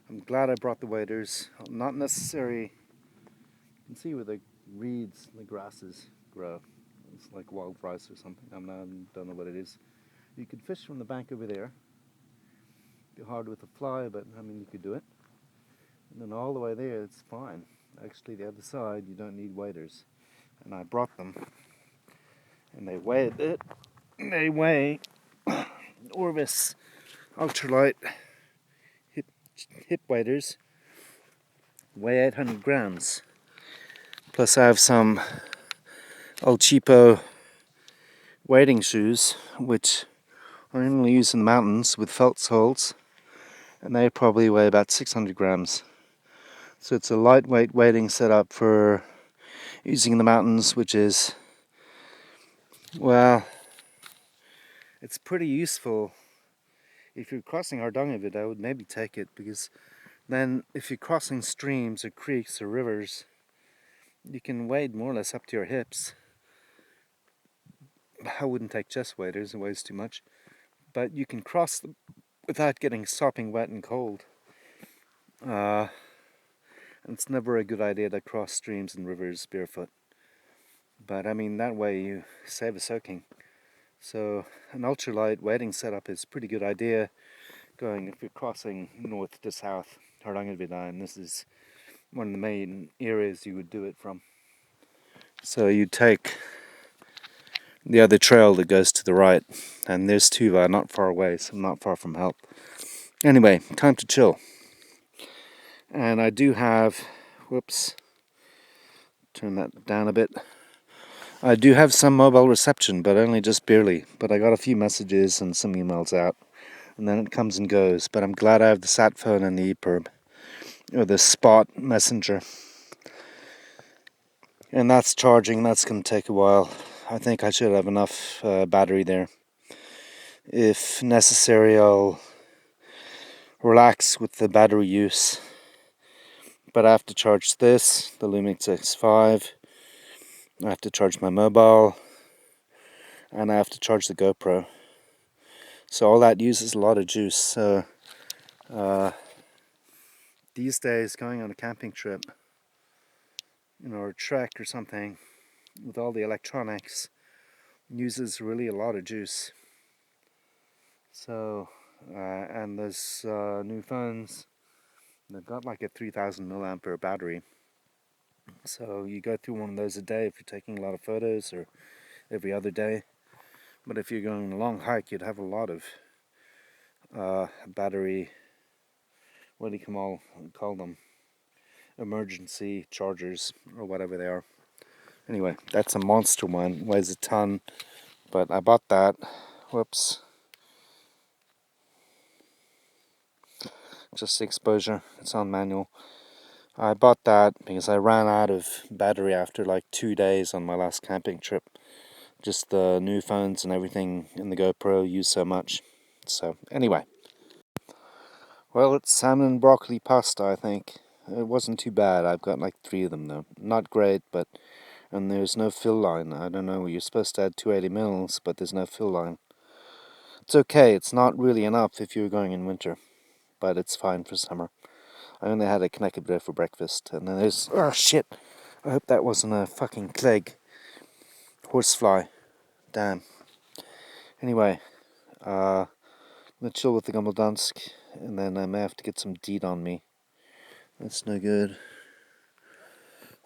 I'm glad I brought the waders. Not necessary. You can see where the reeds, the grasses grow. It's like wild rice or something. Don't know what it is. You could fish from the bank over there. Be hard with a fly, but I mean you could do it. And then all the way there, it's fine. Actually, the other side, you don't need waders. And I brought them. And they weigh a bit. They weigh Orvis ultralight hip waders. Weigh 800 grams. Plus I have some old cheapo wading shoes, which I only use in the mountains with felt soles. And they probably weigh about 600 grams. So it's a lightweight wading setup for using in the mountains, which is, well, it's pretty useful. If you're crossing Hardangervidda, I would maybe take it, because then if you're crossing streams or creeks or rivers, you can wade more or less up to your hips. I wouldn't take chest waders, it weighs too much. But you can cross them without getting sopping wet and cold. And it's never a good idea to cross streams and rivers barefoot. But I mean, that way you save a soaking. So an ultralight wading setup is a pretty good idea going if you're crossing north to south Hardangervidda, and this is one of the main areas you would do it from. So you take the other trail that goes to the right, and there's Tuva not far away, so I'm not far from help. Anyway, time to chill. And I do have, whoops, turn that down a bit. I do have some mobile reception, but only just barely. But I got a few messages and some emails out, and then it comes and goes. But I'm glad I have the sat phone and the EPIRB, or the Spot messenger. And that's charging. That's going to take a while. I think I should have enough battery there. If necessary, I'll relax with the battery use. But I have to charge this, the Lumix X5. I have to charge my mobile. And I have to charge the GoPro. So all that uses a lot of juice. So these days, going on a camping trip, or a trek or something, with all the electronics, uses really a lot of juice. So, and there's new phones. They've got like a 3000 milliampere battery. So you go through one of those a day if you're taking a lot of photos, or every other day. But if you're going on a long hike, you'd have a lot of battery, what do you call them? Emergency chargers, or whatever they are. Anyway, that's a monster one, weighs a ton, but I bought that. Whoops. Just the exposure, it's on manual. I bought that because I ran out of battery after like 2 days on my last camping trip. Just the new phones and everything in the GoPro use so much. So anyway, well, it's salmon and broccoli pasta, I think. It wasn't too bad. I've got like 3 of them though. Not great, but and there's no fill line. I don't know, you're supposed to add 280 mils, but there's no fill line. It's okay. It's not really enough if you're going in winter, but it's fine for summer. I only had a knäckebröd for breakfast, and then there's... Oh, shit! I hope that wasn't a fucking clegg. Horsefly. Damn. Anyway, I'm gonna chill with the Gummeldansk, and then I may have to get some DEET on me. That's no good.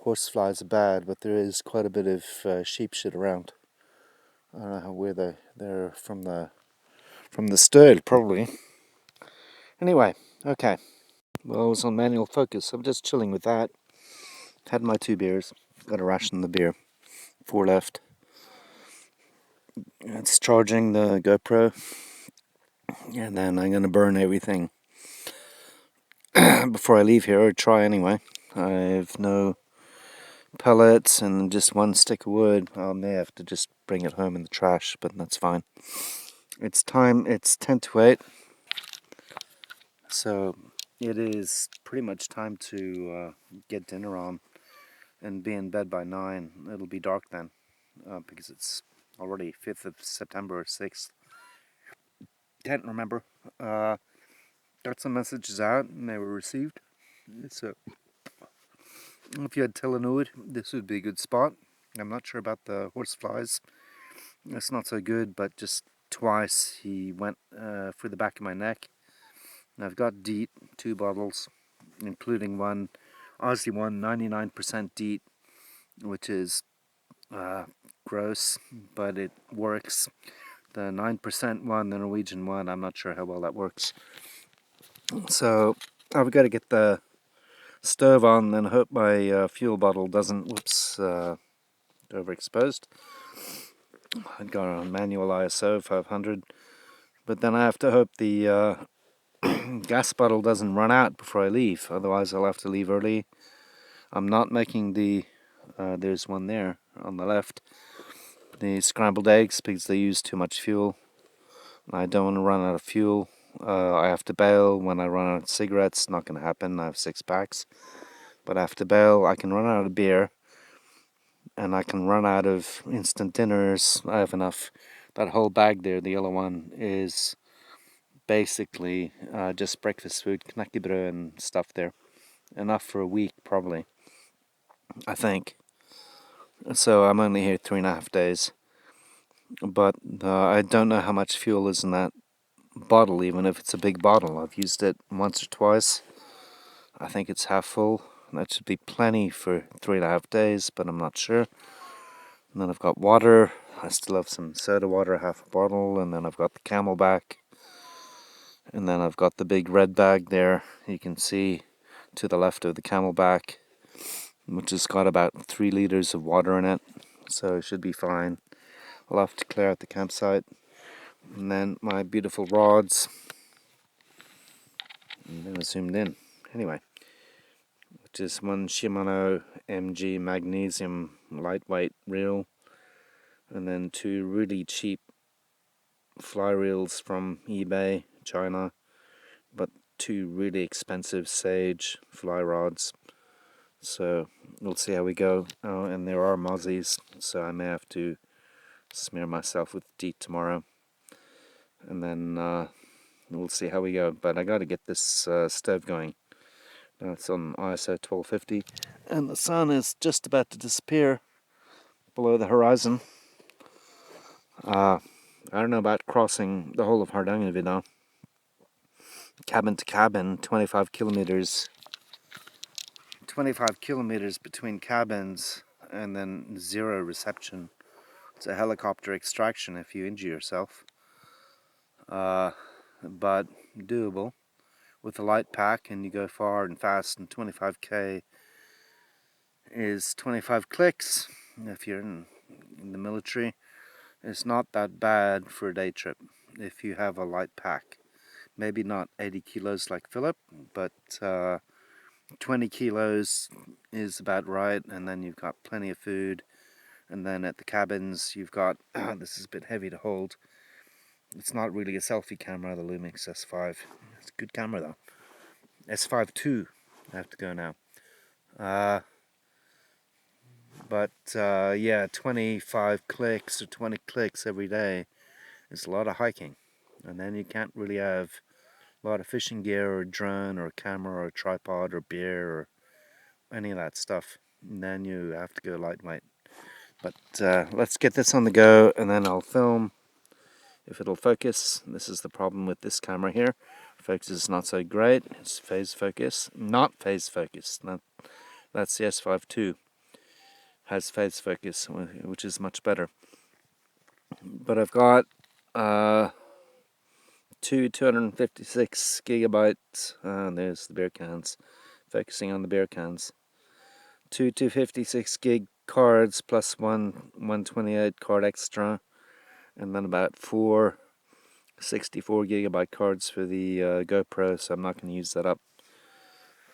Horseflies are bad, but there is quite a bit of sheep shit around. I don't know where they're from the stud, probably. Anyway, okay. Well, I was on manual focus. I'm just chilling with that. Had my 2 beers. Got a ration of the beer. 4 left. It's charging the GoPro. And then I'm going to burn everything before I leave here, or try anyway. I have no pellets and just 1 stick of wood. I may have to just bring it home in the trash, but that's fine. It's time. It's 10 to 8. So it is pretty much time to get dinner on and be in bed by 9. It'll be dark then, because it's already 5th of September or 6th. Can't remember. Got some messages out and they were received. So if you had Telenor, this would be a good spot. I'm not sure about the horseflies. It's not so good, but just twice he went through the back of my neck. And I've got DEET, 2 bottles, including one Aussie one, 99% DEET, which is gross, but it works. The 9% one, the Norwegian one, I'm not sure how well that works. So I've got to get the stove on and hope my fuel bottle doesn't, overexposed. I've got on manual ISO 500, but then I have to hope the gas bottle doesn't run out before I leave, otherwise I'll have to leave early. I'm not making the, there's one there on the left, the scrambled eggs, because they use too much fuel. I don't want to run out of fuel. I have to bail when I run out of cigarettes. Not going to happen. I have 6 packs. But I have to bail. I can run out of beer. And I can run out of instant dinners. I have enough. That whole bag there, the yellow one, is basically just breakfast food, knäckebröd and stuff there. Enough for a week, probably. I think. So I'm only here 3.5 days. But I don't know how much fuel is in that bottle, even if it's a big bottle. I've used it once or twice. I think it's half full. That should be plenty for 3.5 days, but I'm not sure. And then I've got water. I still have some soda water, half a bottle. And then I've got the Camelback. And then I've got the big red bag there. You can see to the left of the Camelback, which has got about 3 liters of water in it. So it should be fine. I'll have to clear out the campsite. And then my beautiful rods. And then I zoomed in. Anyway, just one Shimano MG magnesium lightweight reel, and then 2 really cheap fly reels from eBay, China, but 2 really expensive Sage fly rods. So we'll see how we go. Oh, and there are mozzies, so I may have to smear myself with DEET tomorrow, and then we'll see how we go. But I got to get this stove going. Now it's on ISO 1250, and the sun is just about to disappear below the horizon. I don't know about crossing the whole of Hardangervidda, cabin to cabin, 25 kilometers. 25 kilometers between cabins, and then 0 reception. It's a helicopter extraction if you injure yourself, but doable with a light pack, and you go far and fast, and 25k is 25 clicks if you're in the military. It's not that bad for a day trip if you have a light pack. Maybe not 80 kilos like Philip, but 20 kilos is about right, and then you've got plenty of food. And then at the cabins you've got, this is a bit heavy to hold. It's not really a selfie camera, the Lumix S5. It's a good camera though. S5 II, I have to go now. Yeah, 25 clicks or 20 clicks every day is a lot of hiking. And then you can't really have a lot of fishing gear or a drone or a camera or a tripod or beer or any of that stuff. And then you have to go lightweight. But let's get this on the go, and then I'll film if it'll focus. This is the problem with this camera here. Focus is not so great. It's phase focus, not phase focus. That's the S5 II. Has phase focus, which is much better. But I've got 256 gigabytes. There's the beer cans. Focusing on the beer cans. 256 gig cards plus 128 card extra, and then about 4 64 gigabyte cards for the GoPro, so I'm not going to use that up.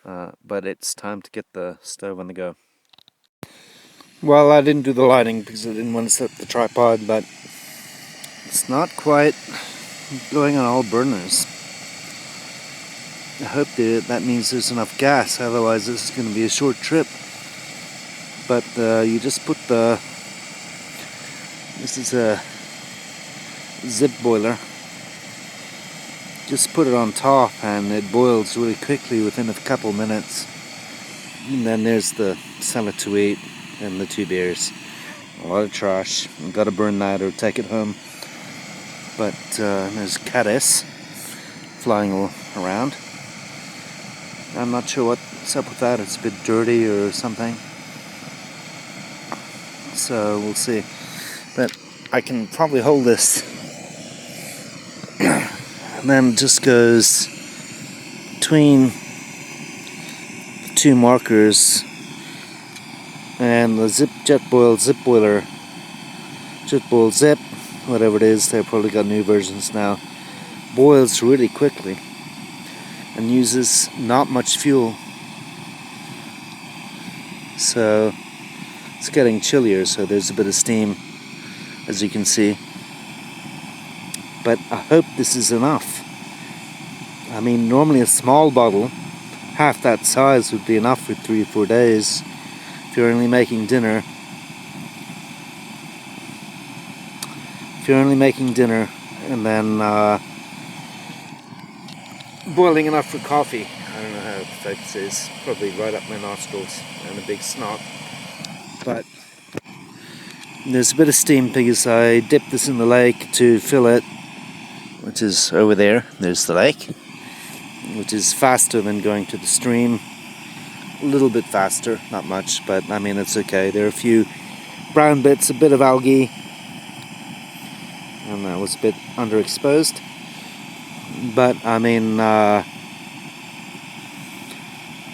But it's time to get the stove on the go. Well, I didn't do the lighting because I didn't want to set up the tripod, but it's not quite going on all burners. I hope that means there's enough gas, otherwise this is going to be a short trip. But you just put this is a zip boiler, just put it on top and it boils really quickly within a couple minutes. And then there's the sell it to eat and the 2 beers. A lot of trash. I've got to burn that or take it home. But there's caddis flying around. I'm not sure what's up with that. It's a bit dirty or something. So we'll see. But I can probably hold this. And then it just goes between the 2 markers, and the Jetboil Zip, whatever it is, they've probably got new versions now, boils really quickly and uses not much fuel. So it's getting chillier, so there's a bit of steam, as you can see. But I hope this is enough. I mean, normally a small bottle, half that size, would be enough for 3 or 4 days if you're only making dinner. And then boiling enough for coffee. I don't know how the focus is. Probably right up my nostrils and a big snot. But there's a bit of steam because I dipped this in the lake to fill it, which is over there. There's the lake, which is faster than going to the stream. A little bit faster, not much, but I mean it's okay. There are a few brown bits, a bit of algae, and that was a bit underexposed. But I mean,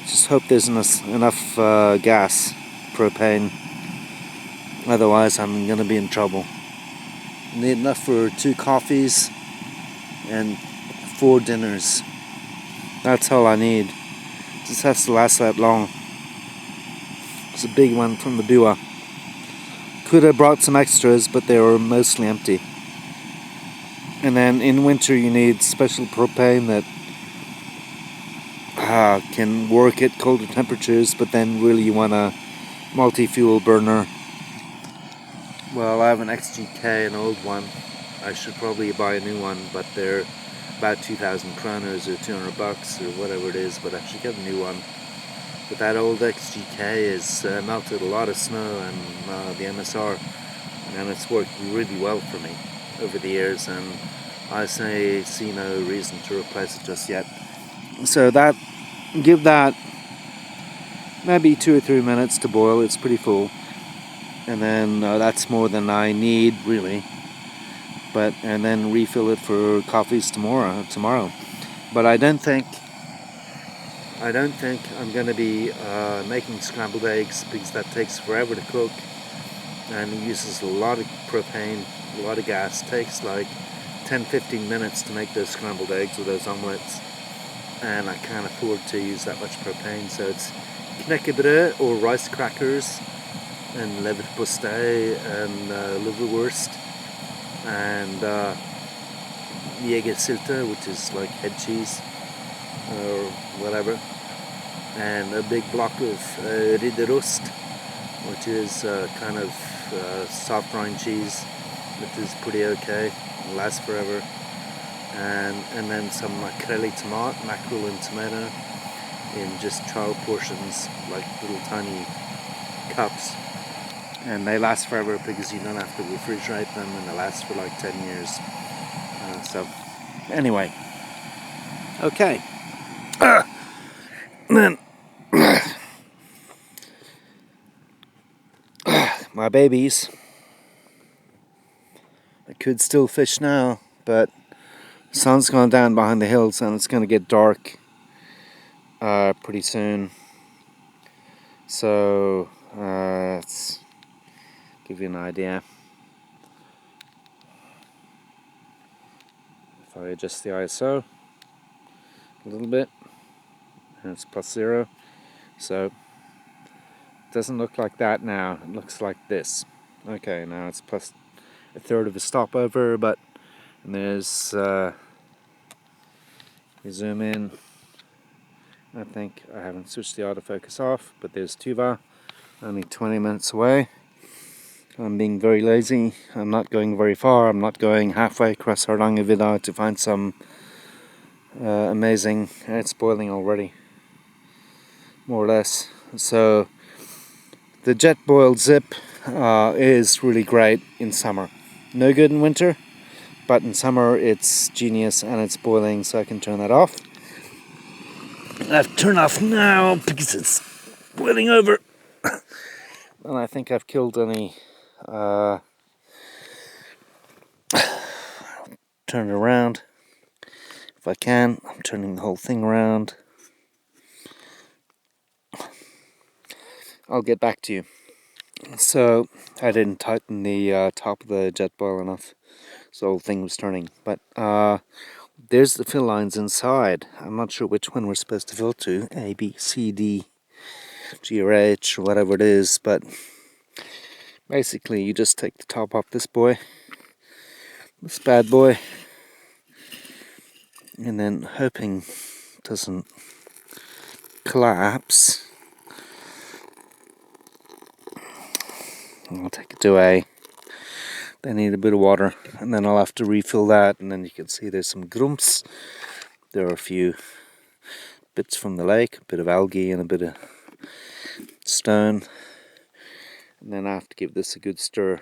just hope there's enough gas, propane. Otherwise, I'm going to be in trouble. Need enough for 2 coffees and 4 dinners. That's all I need. Just has to last that long. It's a big one from the Tuva. Could have brought some extras, but they were mostly empty. And then in winter you need special propane that can work at colder temperatures, but then really you want a multi-fuel burner. Well, I have an XGK, an old one. I should probably buy a new one, but they're about 2,000 kroners or 200 bucks or whatever it is, but I should get a new one. But that old XGK has melted a lot of snow and the MSR, and it's worked really well for me over the years, and I see no reason to replace it just yet. So give that maybe 2 or 3 minutes to boil. It's pretty full, and then that's more than I need really. And then refill it for coffees tomorrow. But I don't think I'm going to be making scrambled eggs, because that takes forever to cook and it uses a lot of propane, a lot of gas. It takes like 10-15 minutes to make those scrambled eggs or those omelets, and I can't afford to use that much propane. So it's knäckebröd or rice crackers and leverpostej and liverwurst and Jägersylte, which is like head cheese or whatever, and a big block of Ridderost, which is kind of soft rind cheese, which is pretty okay, it lasts forever, and then some mackerel mackerel and tomato in just child portions, like little tiny cups. And they last forever because you don't have to refrigerate them, and they last for like 10 years. So, anyway. Okay. Then, my babies. I could still fish now, but the sun's gone down behind the hills and it's going to get dark pretty soon. So, let's give you an idea. If I adjust the ISO a little bit, and it's +0, so it doesn't look like that now, it looks like this. Okay, now it's plus a third of a stopover, but there's you zoom in. I think I haven't switched the autofocus off, but there's Tuva, only 20 minutes away. I'm being very lazy. I'm not going very far. I'm not going halfway across Hardangervidda to find some amazing. It's boiling already, more or less. So the jet boiled zip is really great in summer. No good in winter, but in summer it's genius, and it's boiling, so I can turn that off. I have to turn off now because it's boiling over. And I think I've killed any. Turn it around if I can. I'm turning the whole thing around. I'll get back to you. So I didn't tighten the top of the jet boil enough, so the whole thing was turning. But there's the fill lines inside. I'm not sure which one we're supposed to fill to, A, B, C, D, G or H or whatever it is, but basically you just take the top off this bad boy, and then hoping it doesn't collapse, I'll take it to A. They need a bit of water, and then I'll have to refill that, and then you can see there's some grumps. There are a few bits from the lake, a bit of algae and a bit of stone, and then I have to give this a good stir.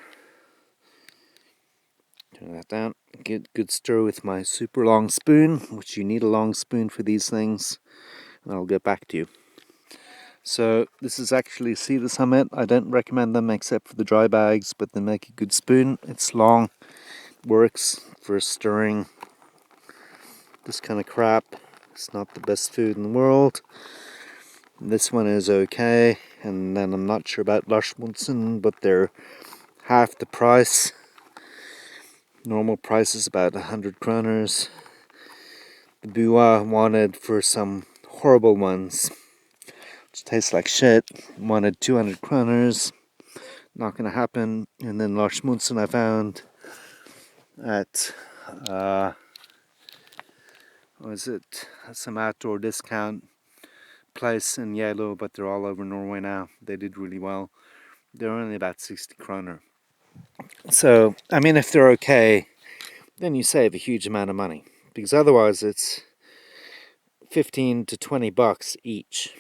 Turn that down. Get good stir with my super long spoon, which you need a long spoon for these things, and I'll get back to you. So this is actually Sea to Summit. I don't recommend them except for the dry bags, but they make a good spoon. It's long, works for stirring this kind of crap. It's not the best food in the world. This one is okay, and then I'm not sure about Larsmundsen, but they're half the price. Normal price is about 100 kroners. The Tuva wanted for some horrible ones tastes like shit. Wanted 200 kroners. Not gonna happen. And then Lars Munson I found at was it some outdoor discount place in Yellow, but they're all over Norway now. They did really well. They're only about 60 kroner. So I mean, if they're okay, then you save a huge amount of money, because otherwise it's 15 to 20 bucks each,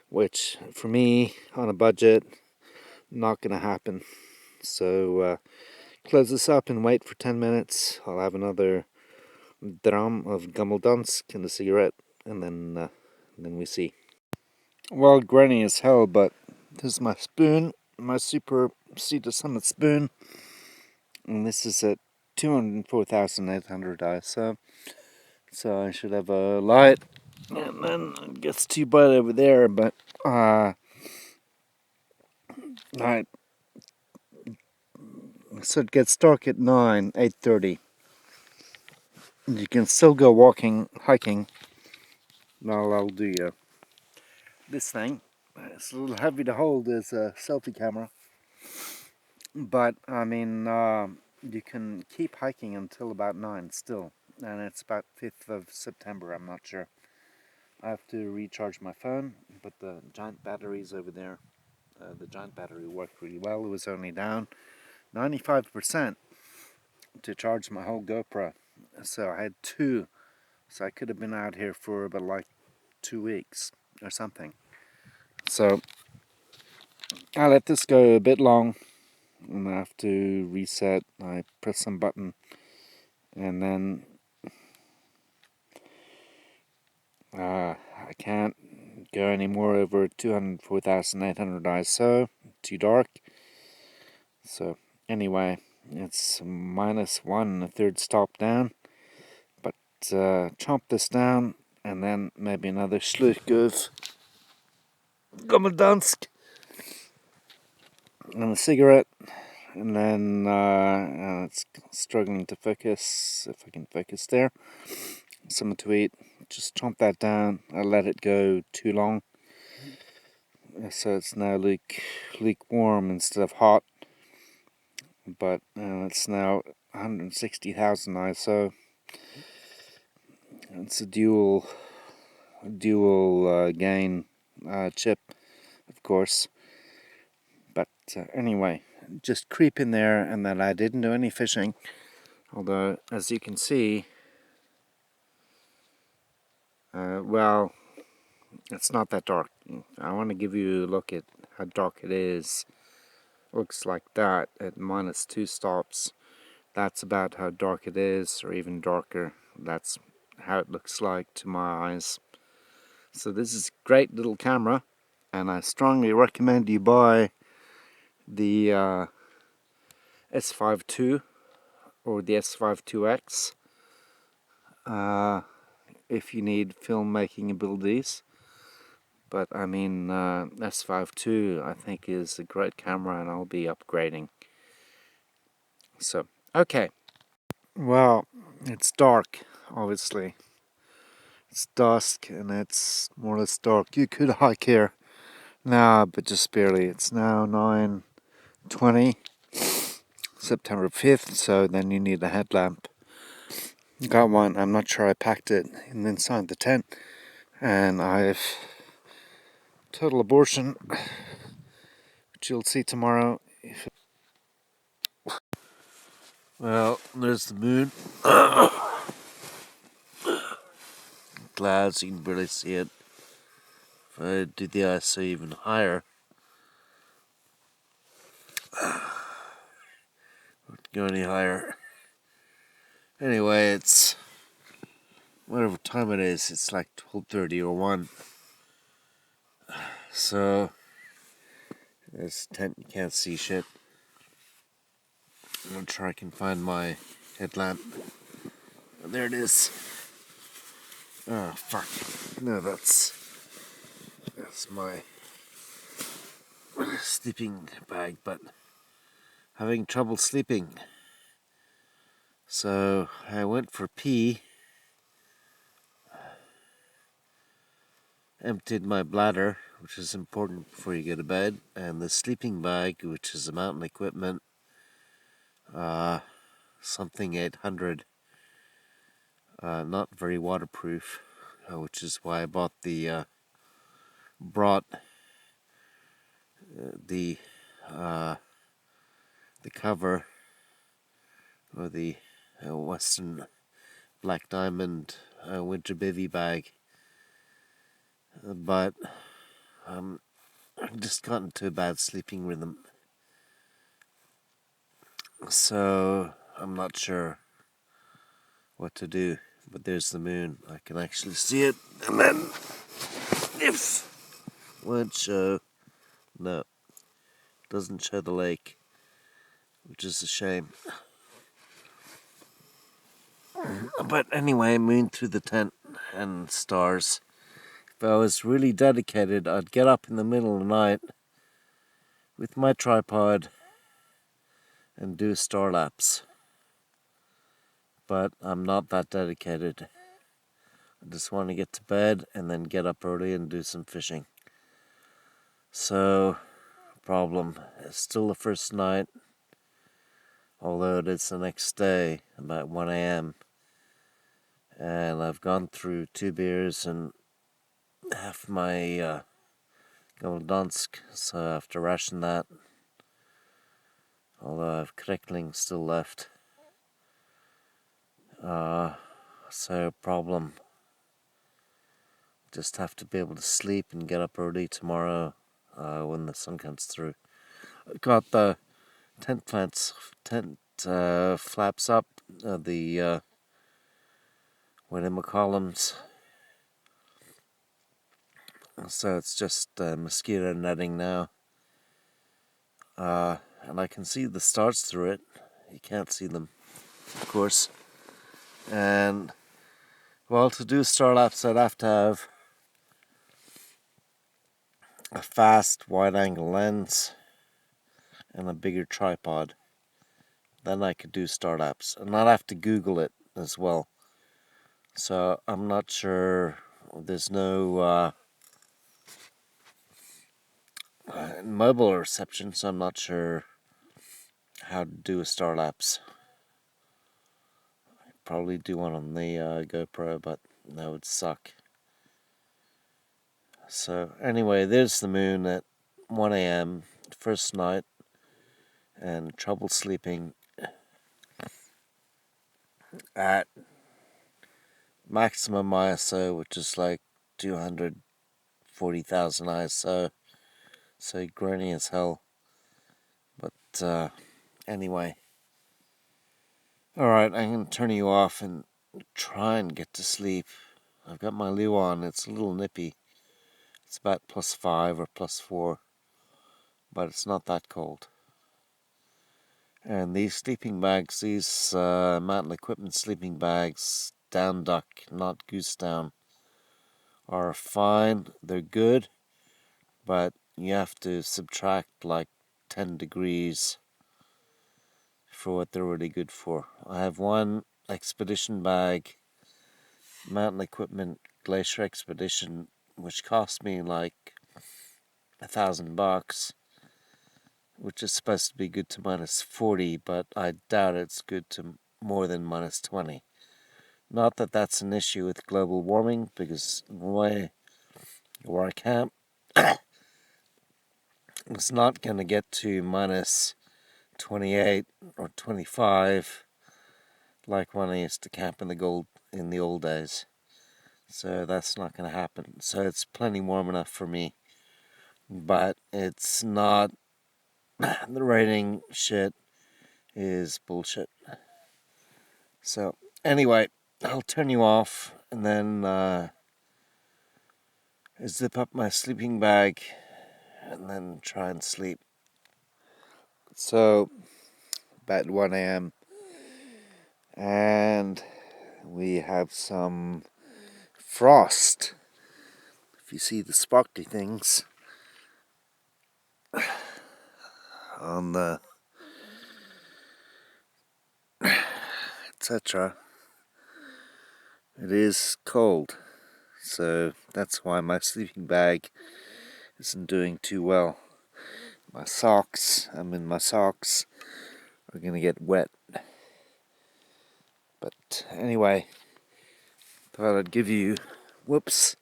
which for me on a budget, not gonna happen. So close this up and wait for 10 minutes. I'll have another dram of gammeldansk and a cigarette, and then we see. Well, grainy as hell, but this is my spoon, my super Sea to Summit spoon, and this is at 204,800 ISO. So I should have a light, and then it gets too bright over there, but so it gets dark at 8:30. You can still go walking, hiking. Well, I'll do this thing. It's a little heavy to hold as a selfie camera, but I mean, you can keep hiking until about 9 still, and it's about 5th of September, I'm not sure. I have to recharge my phone, but the giant batteries over there, the giant battery worked really well. It was only down 95% to charge my whole GoPro, so I had 2, so I could have been out here for about like 2 weeks or something. So I let this go a bit long, and I have to reset. I press some button, and then I can't go any more over 204,800 ISO, too dark. So anyway, it's -1 1/3 stop down, but chomp this down, and then maybe another slurk of gammeldansk and a cigarette, and then it's struggling to focus. If I can focus there, something to eat. Just chomp that down. I let it go too long, so it's now lukewarm instead of hot. But it's now 160,000 ISO. It's a dual gain chip, of course. But anyway, just creep in there, and then I didn't do any fishing. Although, as you can see, well, it's not that dark. I want to give you a look at how dark it is. Looks like that at -2 stops. That's about how dark it is, or even darker. That's how it looks like to my eyes. So this is a great little camera, and I strongly recommend you buy the S5 II or the S5 IIX if you need filmmaking abilities. But I mean, S5 II I think is a great camera, and I'll be upgrading. So, okay. Well, it's dark, obviously. It's dusk, and it's more or less dark. You could hike here now, but just barely. It's now 9:20, September 5th, so then you need a headlamp. Got one. I'm not sure I packed it inside the tent, and I've total abortion, which you'll see tomorrow. Well, there's the moon. Clouds, you can barely see it. If I do the ISO even higher, won't go any higher. Anyway, it's whatever time it is. It's like 12:30 or 1. So this tent, you can't see shit. I'm gonna try I can find my headlamp. Oh, there it is. Oh fuck! No, that's my sleeping bag, but having trouble sleeping. So I went for pee, emptied my bladder which is important before you go to bed, and the sleeping bag, which is a mountain equipment, something 800, not very waterproof, which is why I bought the cover, or the Western Black Diamond winter bivy bag. But I've just gotten into a bad sleeping rhythm, so I'm not sure what to do. But there's the moon. I can actually see it. And then if won't show, no, doesn't show the lake, which is a shame. But anyway, moon through the tent and stars. If I was really dedicated, I'd get up in the middle of the night with my tripod and do star laps. But I'm not that dedicated. I just want to get to bed and then get up early and do some fishing. So, problem, it's still the first night, although it is the next day, about 1 a.m. And I've gone through 2 beers and half my Goldansk, so I have to ration that. Although I have Crickling still left. So problem, just have to be able to sleep and get up early tomorrow when the sun comes through. I've got the tent flaps up, the columns, so it's just mosquito netting now, and I can see the stars through it. You can't see them, of course. And well, to do star laps, I'd have to have a fast wide-angle lens and a bigger tripod. Then I could do star laps, and I'd have to Google it as well. So I'm not sure. There's no mobile reception, so I'm not sure how to do a star laps. I'd probably do one on the GoPro, but that would suck. So anyway, there's the moon at 1 a.m. first night, and trouble sleeping at maximum ISO, which is like 240,000 ISO, so grainy as hell. But anyway, alright, I'm going to turn you off and try and get to sleep. I've got my loo on. It's a little nippy. It's about +5 or +4, but it's not that cold. And these sleeping bags, these mountain equipment sleeping bags, down duck, not goose down, are fine. They're good, but you have to subtract like 10 degrees for what they're really good for. I have one expedition bag, mountain equipment glacier expedition, which cost me like $1,000, which is supposed to be good to -40, but I doubt it's good to more than -20. Not that that's an issue with global warming, because the way where I camp, it's not going to get to -28 or 25 like when I used to camp in the old days. So that's not going to happen. So it's plenty warm enough for me, but it's not. The rating shit is bullshit. So anyway, I'll turn you off and then zip up my sleeping bag and then try and sleep. So, about 1 a.m. and we have some frost. If you see the sparkly things on the etc., it is cold. So that's why my sleeping bag isn't doing too well. My socks, my socks are gonna get wet. But anyway, thought I'd give you, whoops,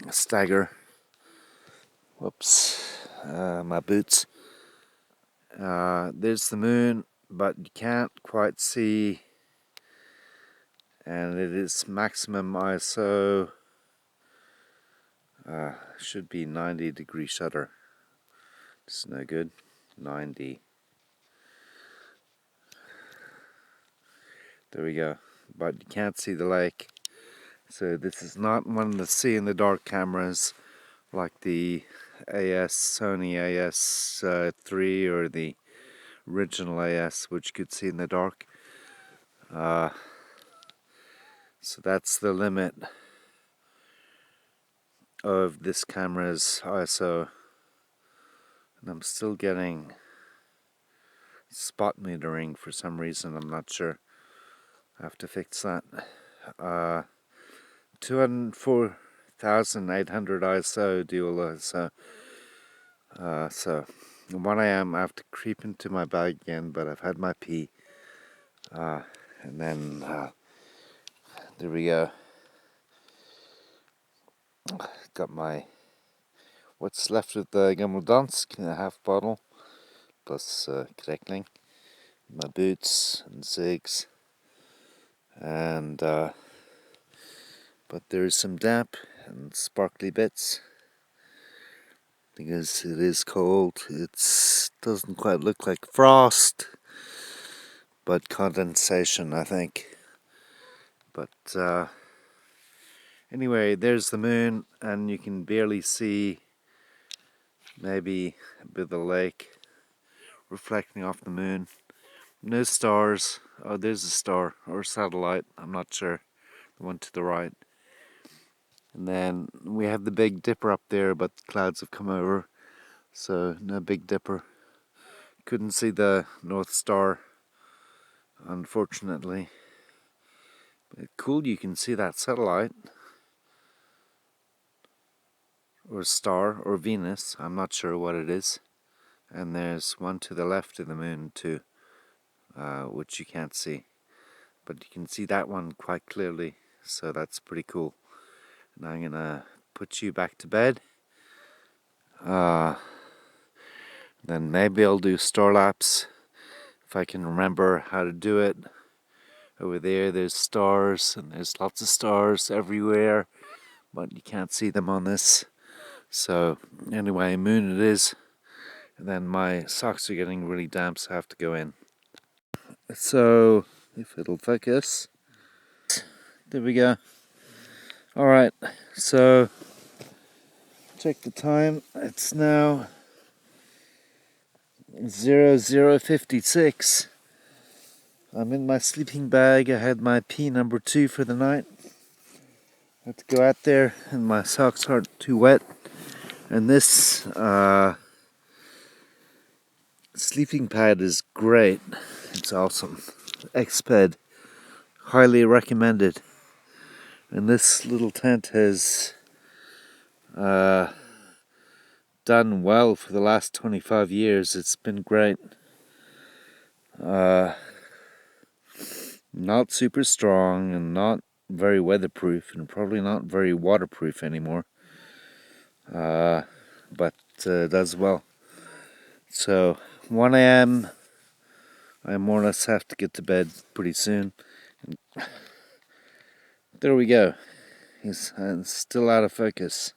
a stagger. Whoops, my boots. There's the moon, but you can't quite see, and it is maximum ISO. Should be 90-degree shutter. It's no good. 90. There we go. But you can't see the lake. So this is not one of the see in the dark cameras like the Sony AS3 or the original AS, which you could see in the dark. So that's the limit of this camera's ISO. And I'm still getting spot metering for some reason, I'm not sure. I have to fix that. 204,800 ISO, dual ISO. So when I have to creep into my bag again, but I've had my pee. And then there we go. Got my what's left of the Gammeldansk in a half bottle, plus Kreckling, my boots and zigs, and but there's some damp and sparkly bits because it is cold. It doesn't quite look like frost, but condensation, I think. But anyway, there's the moon, and you can barely see maybe a bit of the lake reflecting off the moon. No stars. Oh, there's a star or satellite, I'm not sure. The one to the right. And then we have the Big Dipper up there, but the clouds have come over, so no Big Dipper. Couldn't see the North Star, unfortunately. But cool, you can see that satellite. Or star, or Venus, I'm not sure what it is. And there's one to the left of the moon too, which you can't see. But you can see that one quite clearly, so that's pretty cool. And I'm gonna put you back to bed. Then maybe I'll do star laps if I can remember how to do it. Over there's stars, and there's lots of stars everywhere, but you can't see them on this. So anyway, moon it is. And then my socks are getting really damp, so I have to go in. So if it'll focus, there we go. Alright, so check the time. It's now 00:56. I'm in my sleeping bag. I had my pee number 2 for the night. I have to go out there, and my socks aren't too wet. And this sleeping pad is great. It's awesome. Exped, highly recommended. And this little tent has done well for the last 25 years. It's been great. Not super strong and not very weatherproof, and probably not very waterproof anymore. But does well. So 1 a.m. I more or less have to get to bed pretty soon. There we go. He's still out of focus.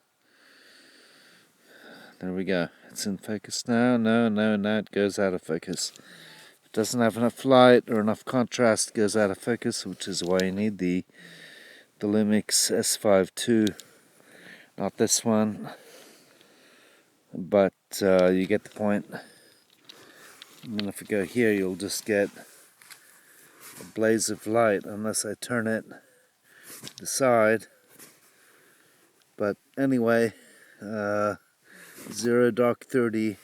There we go. It's in focus now. No, it goes out of focus. If it doesn't have enough light or enough contrast, it goes out of focus, which is why you need the Lumix S5 II. Not this one. But you get the point. And if we go here, you'll just get a blaze of light unless I turn it to the side. But anyway, 0 dark 30.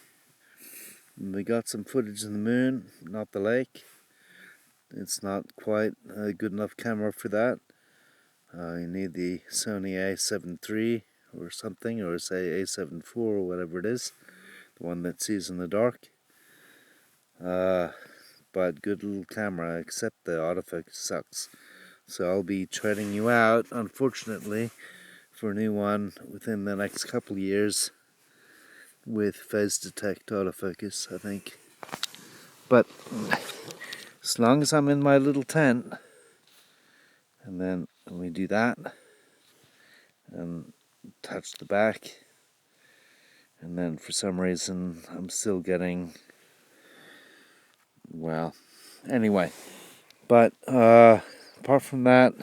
And we got some footage of the moon, not the lake. It's not quite a good enough camera for that. You need the Sony A7 III or something, or say A7 IV or whatever it is, the one that sees in the dark. But good little camera, except the autofocus sucks. So I'll be treading you out, unfortunately, for a new one within the next couple of years with phase detect autofocus, I think. But as long as I'm in my little tent, and then we do that and touch the back, and then for some reason I'm still getting, well, anyway. But apart from that,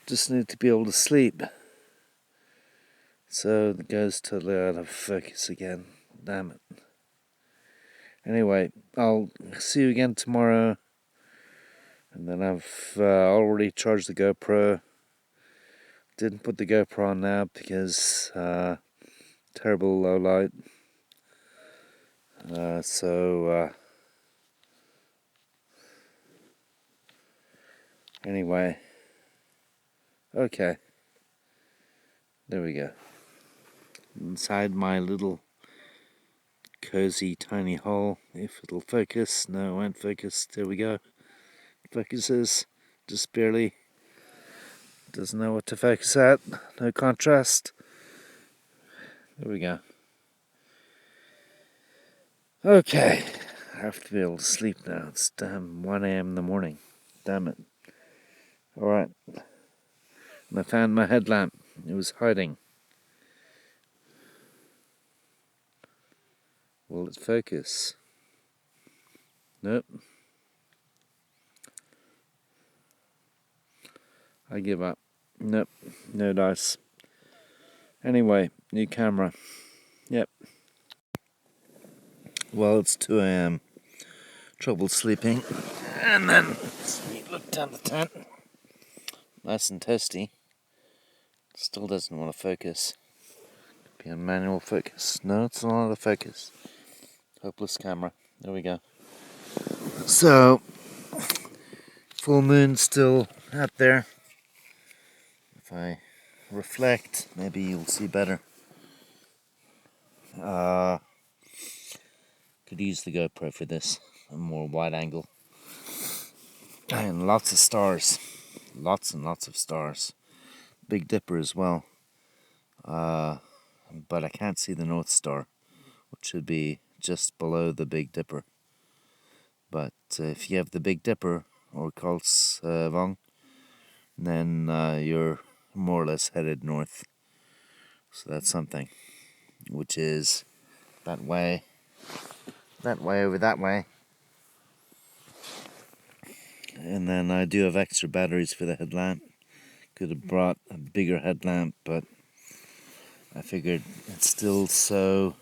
just need to be able to sleep. So it goes totally out of focus again. Damn it. Anyway, I'll see you again tomorrow. And then I've already charged the GoPro. Didn't put the GoPro on now because terrible low light. Anyway, okay, there we go. Inside my little cozy tiny hole, if it'll focus. No, it won't focus. There we go. Focuses, just barely. Doesn't know what to focus at. No contrast. There we go. Okay, I have to be able to sleep now. It's damn 1 a.m. in the morning. Damn it. Alright. And I found my headlamp. It was hiding. Will it focus? Nope. I give up. Nope. No dice. Anyway, new camera. Yep. Well, it's 2 a.m. Trouble sleeping. And then look down the tent. Nice and toasty. Still doesn't want to focus. Could be a manual focus. No, it's not a focus. Hopeless camera. There we go. So, full moon still out there. If I reflect, maybe you'll see better. Could use the GoPro for this. A more wide angle. And lots of stars. Lots and lots of stars. Big Dipper as well. But I can't see the North Star, which should be just below the Big Dipper. But if you have the Big Dipper, or Karlsvogn, then you're more or less headed north. So that's something, which is that way over that way. And then I do have extra batteries for the headlamp. Could have brought a bigger headlamp, but I figured it's still so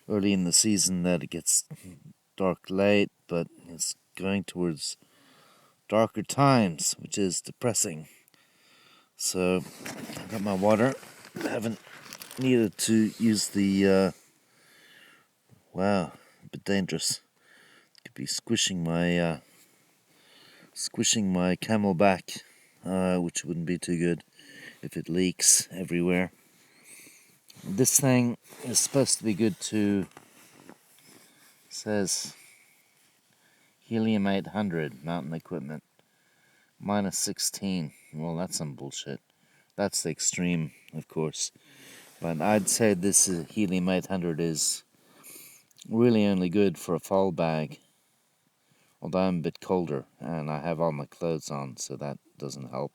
early in the season that it gets dark late, but it's going towards darker times, which is depressing. So I got my water. I haven't needed to use the wow, a bit dangerous. Could be squishing my camelback, which wouldn't be too good if it leaks everywhere. This thing is supposed to be good to, says helium 800 mountain equipment, minus 16. Well, that's some bullshit. That's the extreme, of course. But I'd say this helium 800 is really only good for a fall bag. Although I'm a bit colder and I have all my clothes on, so that doesn't help.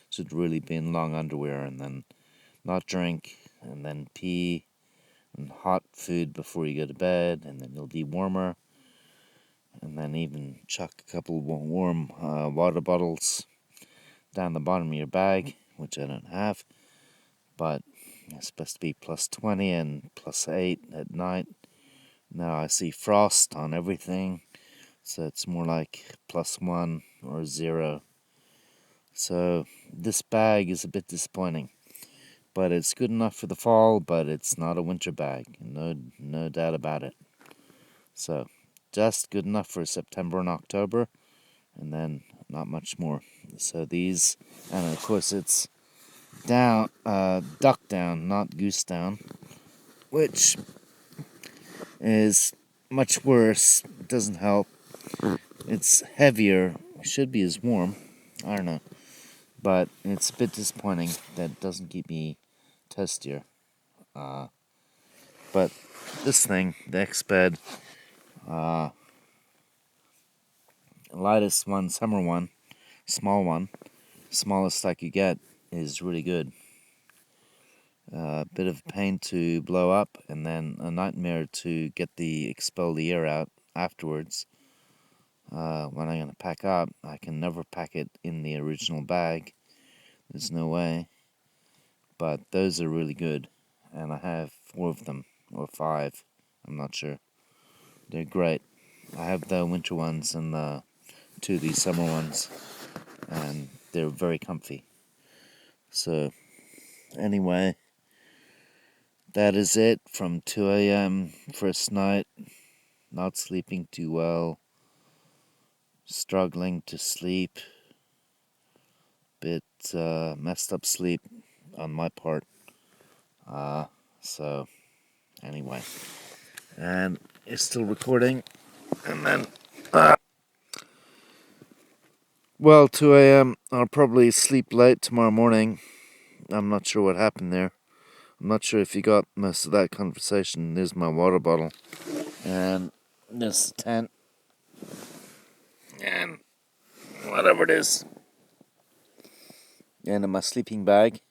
Should really be in long underwear and then not drink and then pee and hot food before you go to bed, and then you'll be warmer. And then even chuck a couple warm water bottles down the bottom of your bag, which I don't have, but it's supposed to be plus 20 and plus 8 at night. Now I see frost on everything, so it's more like plus 1 or 0. So this bag is a bit disappointing, but it's good enough for the fall, but it's not a winter bag, no doubt about it. So just good enough for September and October, and then not much more. So these, and of course it's duck down, not goose down, which is much worse. It doesn't help. It's heavier. It should be as warm. I don't know. But it's a bit disappointing that it doesn't keep me toastier. But this thing, the X-Bed, lightest one, summer one, smallest I could get, is really good. A bit of a pain to blow up, and then a nightmare to expel the air out afterwards. When I'm going to pack up, I can never pack it in the original bag. There's no way. But those are really good, and I have 4 of them, or 5, I'm not sure. They're great. I have the winter ones and the 2 of these summer ones, and they're very comfy. So, anyway, that is it from 2 a.m. first night. Not sleeping too well, struggling to sleep, bit messed up sleep on my part. So, anyway, and it's still recording, and then, well, 2 a.m. I'll probably sleep late tomorrow morning. I'm not sure what happened there. I'm not sure if you got most of that conversation. There's my water bottle, and this tent, and whatever it is, and in my sleeping bag.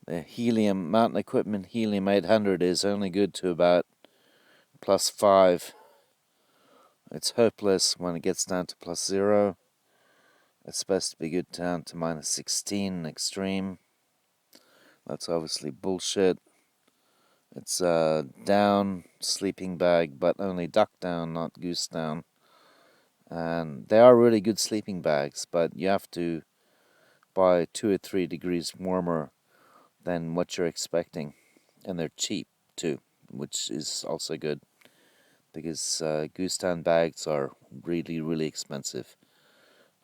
The helium, Mountain Equipment Helium 800 is only good to about +5. It's hopeless when it gets down to +0. It's supposed to be good down to -16 extreme. That's obviously bullshit. It's a down sleeping bag, but only duck down, not goose down. And they are really good sleeping bags, but you have to buy 2 or 3 degrees warmer than what you're expecting. And they're cheap too, which is also good, because goose down bags are really, really expensive.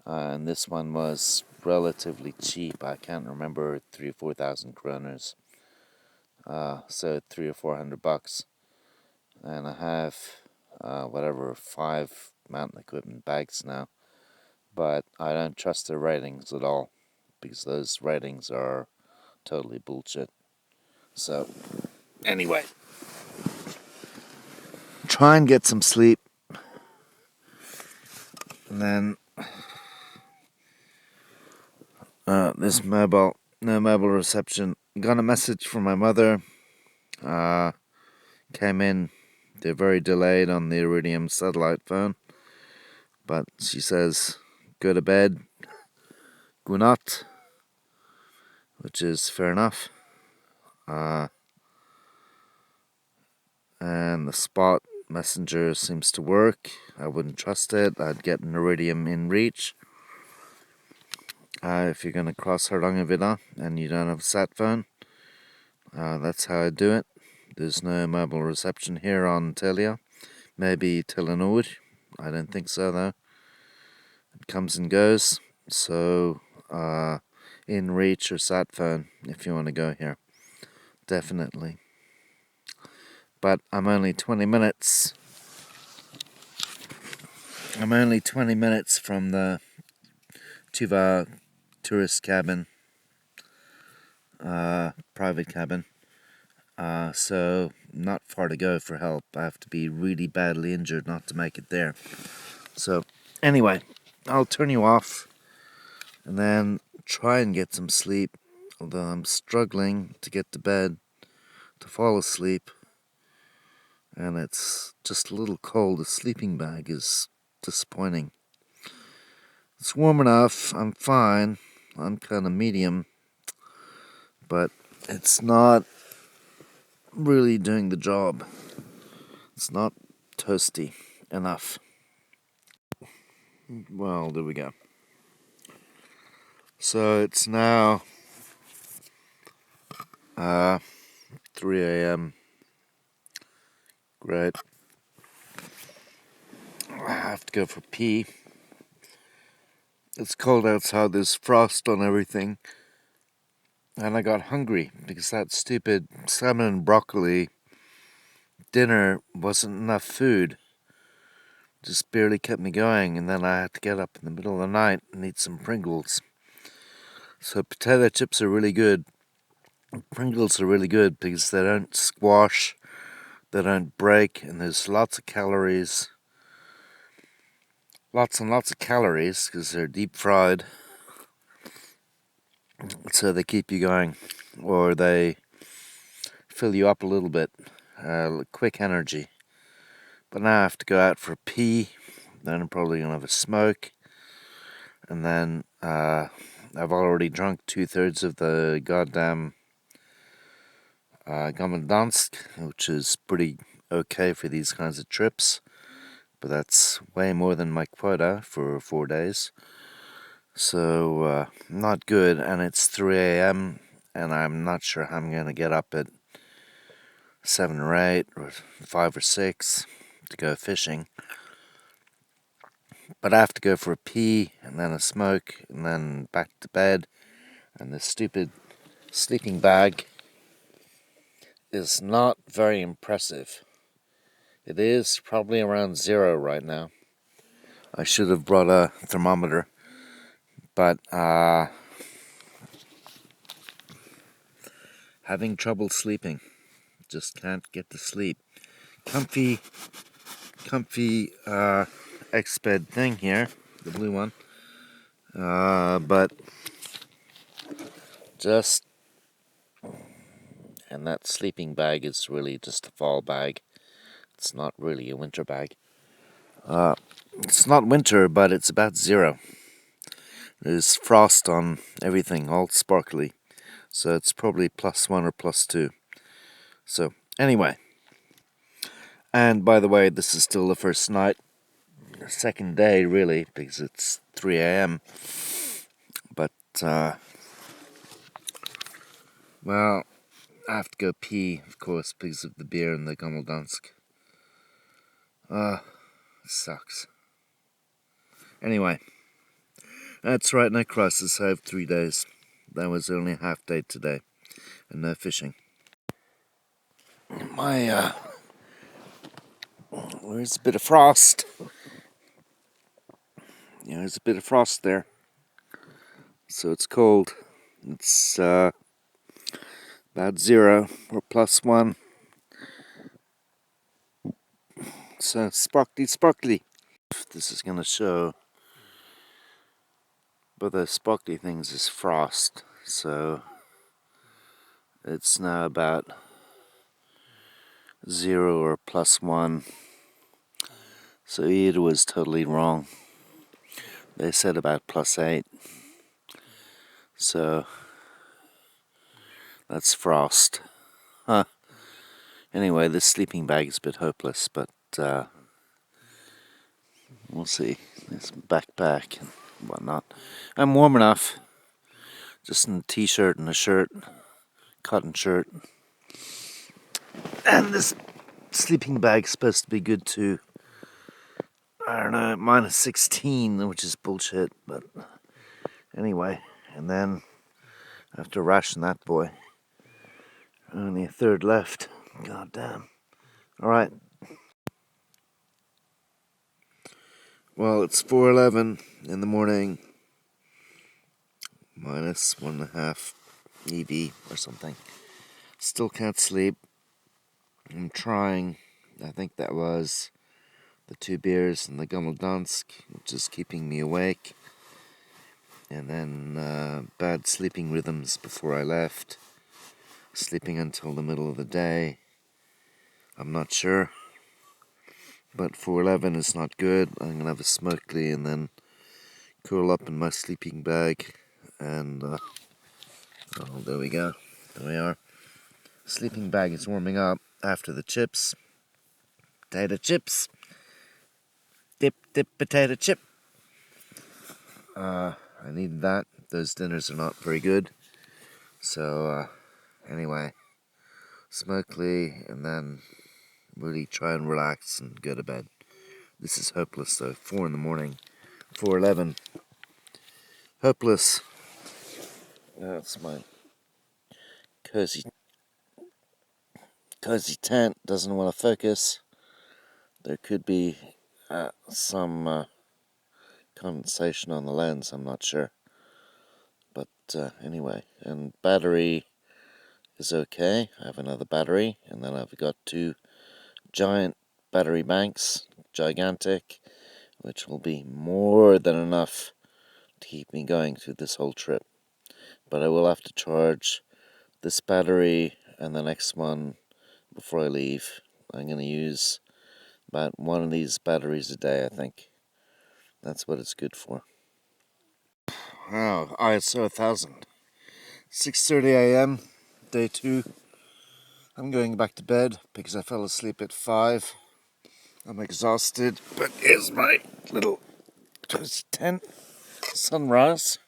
And this one was relatively cheap. I can't remember, 3,000 or 4,000 kroners. So $300 or $400. And I have, 5 Mountain Equipment bags now. But I don't trust their ratings at all, because those ratings are totally bullshit. So, anyway, try and get some sleep. And then this no mobile reception. Got a message from my mother. Came in. They're very delayed on the Iridium satellite phone. But she says, go to bed. Gunat. Which is fair enough. And the Spot messenger seems to work. I wouldn't trust it. I'd get an Iridium in reach. If you're going to cross Hardangervidda and you don't have a sat phone, that's how I do it. There's no mobile reception here on Telia. Maybe Telenor. I don't think so, though. It comes and goes. So, in reach or sat phone if you want to go here. Definitely. But I'm only 20 minutes. I'm only 20 minutes from the Tuva tourist cabin, private cabin. So not far to go for help. I have to be really badly injured not to make it there. So anyway, I'll turn you off and then try and get some sleep, although I'm struggling to get to bed, to fall asleep, and it's just a little cold. The sleeping bag is disappointing. It's warm enough, I'm fine, I'm kind of medium, but it's not really doing the job. It's not toasty enough. Well, there we go. So it's now 3 a.m. Great. I have to go for pee. It's cold outside, there's frost on everything. and I got hungry because that stupid salmon and broccoli dinner wasn't enough food. Just barely kept me going, and then I had to get up in the middle of the night and eat some Pringles. So potato chips are really good. Pringles are really good because they don't squash, they don't break, and there's lots of calories. Lots and lots of calories because they're deep fried. So they keep you going, or they fill you up a little bit. Quick energy. But now I have to go out for a pee. Then I'm probably going to have a smoke. And then I've already drunk 2/3 of the goddamn Dansk, which is pretty okay for these kinds of trips. But that's way more than my quota for 4 days. So, not good. And it's 3 a.m. and I'm not sure how I'm going to get up at 7 or 8 or 5 or 6 to go fishing. But I have to go for a pee and then a smoke and then back to bed. And this stupid sleeping bag is not very impressive. It is probably around 0 right now. I should have brought a thermometer, but having trouble sleeping. Just can't get to sleep. Comfy Exped thing here, the blue one. But just, and that sleeping bag is really just a fall bag. It's not really a winter bag. It's not winter, but it's about 0. There's frost on everything, all sparkly. So it's probably +1 or +2. So, anyway. And by the way, this is still the first night. The second day, really, because it's 3 a.m. But, well, I have to go pee, of course, because of the beer and the Gammeldansk. Sucks. Anyway, that's right, no crisis. I have 3 days. That was only a half day today, and no fishing. There's a bit of frost. Yeah, there's a bit of frost there. So it's cold. It's about 0 or +1. So sparkly. This is going to show, but the sparkly things is frost. So it's now about 0 or +1. So it was totally wrong. They said about +8. So that's frost. Huh. Anyway, this sleeping bag is a bit hopeless, but we'll see. This backpack and whatnot. I'm warm enough. Just in a t-shirt and a shirt. Cotton shirt. And this sleeping bag's supposed to be good too. I don't know, -16, which is bullshit, but anyway. And then I have to ration that boy. Only a third left. God damn. Alright. Well, it's 4:11 in the morning. -1.5 EV or something. Still can't sleep. I'm trying. I think that was the 2 beers and the Gammeldansk, which is keeping me awake. And then bad sleeping rhythms before I left. Sleeping until the middle of the day. I'm not sure. But 4:11 is not good. I'm going to have a smokely and then curl up in my sleeping bag. And, oh, there we go. There we are. Sleeping bag is warming up after the chips. Potato chips. Dip potato chip. I needed that. Those dinners are not very good. So, anyway, smokely and then really try and relax and go to bed. This is hopeless though. 4 in the morning. 4:11. Hopeless. That's my cozy tent doesn't want to focus. There could be some condensation on the lens, I'm not sure. But anyway, and battery is okay. I have another battery, and then I've got 2 giant battery banks, gigantic, which will be more than enough to keep me going through this whole trip. But I will have to charge this battery and the next one before I leave. I'm going to use about 1 of these batteries a day, I think. That's what it's good for. Wow, ISO 1000. 6:30 a.m, day 2. I'm going back to bed because I fell asleep at 5. I'm exhausted, but here's my little cozy tent. Sunrise.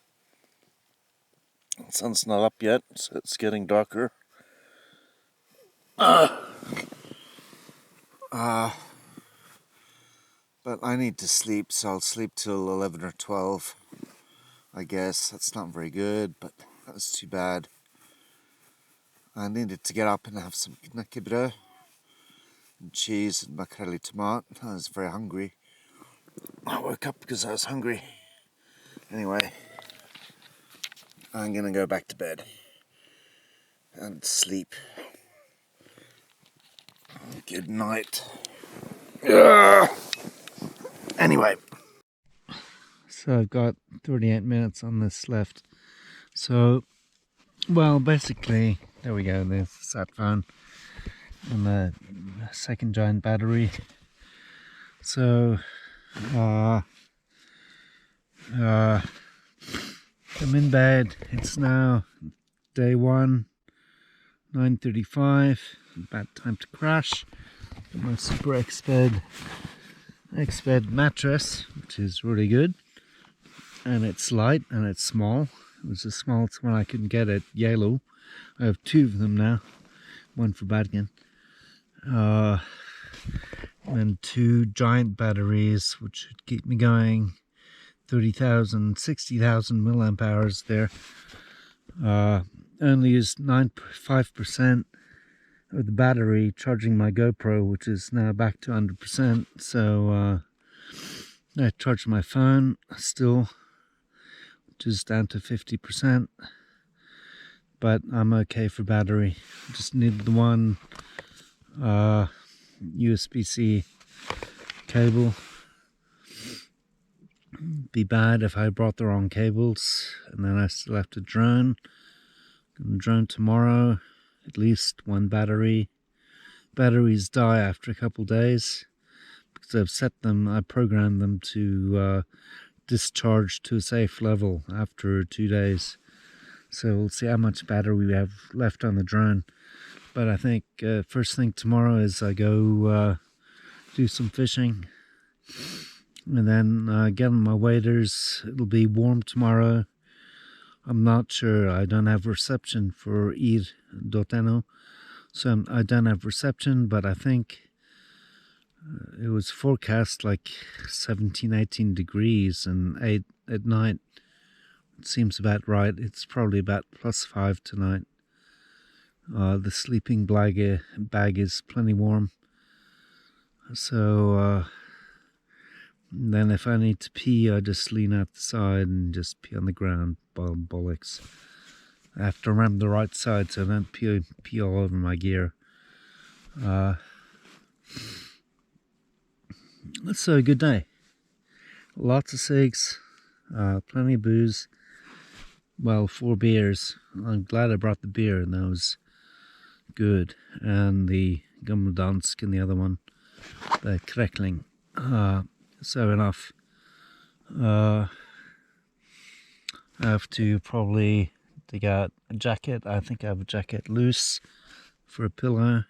The sun's not up yet, so it's getting darker. But I need to sleep, so I'll sleep till 11 or 12. I guess that's not very good, but that's too bad. I needed to get up and have some knäckebröd and cheese and makreli tomat. I was very hungry. I woke up because I was hungry. Anyway, I'm gonna go back to bed and sleep. Good night. Anyway. So I've got 38 minutes on this left. So, well, basically, there we go, there's the sat phone and the second giant battery. So, I'm in bed. It's now day 1, 9:35. About time to crash. Got my super X-Bed mattress, which is really good. And it's light and it's small. It was the smallest one I could get at Yellow. I have 2 of them now, one for Badgen. And 2 giant batteries, which should keep me going 30,000, 60,000 milliamp hours there. Only used 5% of the battery charging my GoPro, which is now back to 100%. So I charged my phone still, which is down to 50%. But I'm okay for battery. Just need the one USB-C cable. Be bad if I brought the wrong cables, and then I still have to drone. Gonna drone tomorrow. At least 1 battery. Batteries die after a couple days because I've set them. I programmed them to discharge to a safe level after 2 days. So we'll see how much battery we have left on the drone. But I think first thing tomorrow is I go do some fishing, and then get on my waders. It'll be warm tomorrow. I'm not sure. I don't have reception for Urdetjørne, so I don't have reception, but I think it was forecast like 17, 18 degrees and 8 at night. It seems about right. It's probably about +5 tonight. The sleeping bag is plenty warm. So then if I need to pee, I just lean out the side and just pee on the ground. Bollocks. I have to remember the right side so I don't pee all over my gear. So a good day. Lots of cigs, plenty of booze. Well, 4 beers. I'm glad I brought the beer, and that was good. And the Gammeldansk and the other one, the Krekling. So enough. I have to probably dig out a jacket. I think I have a jacket loose for a pillow.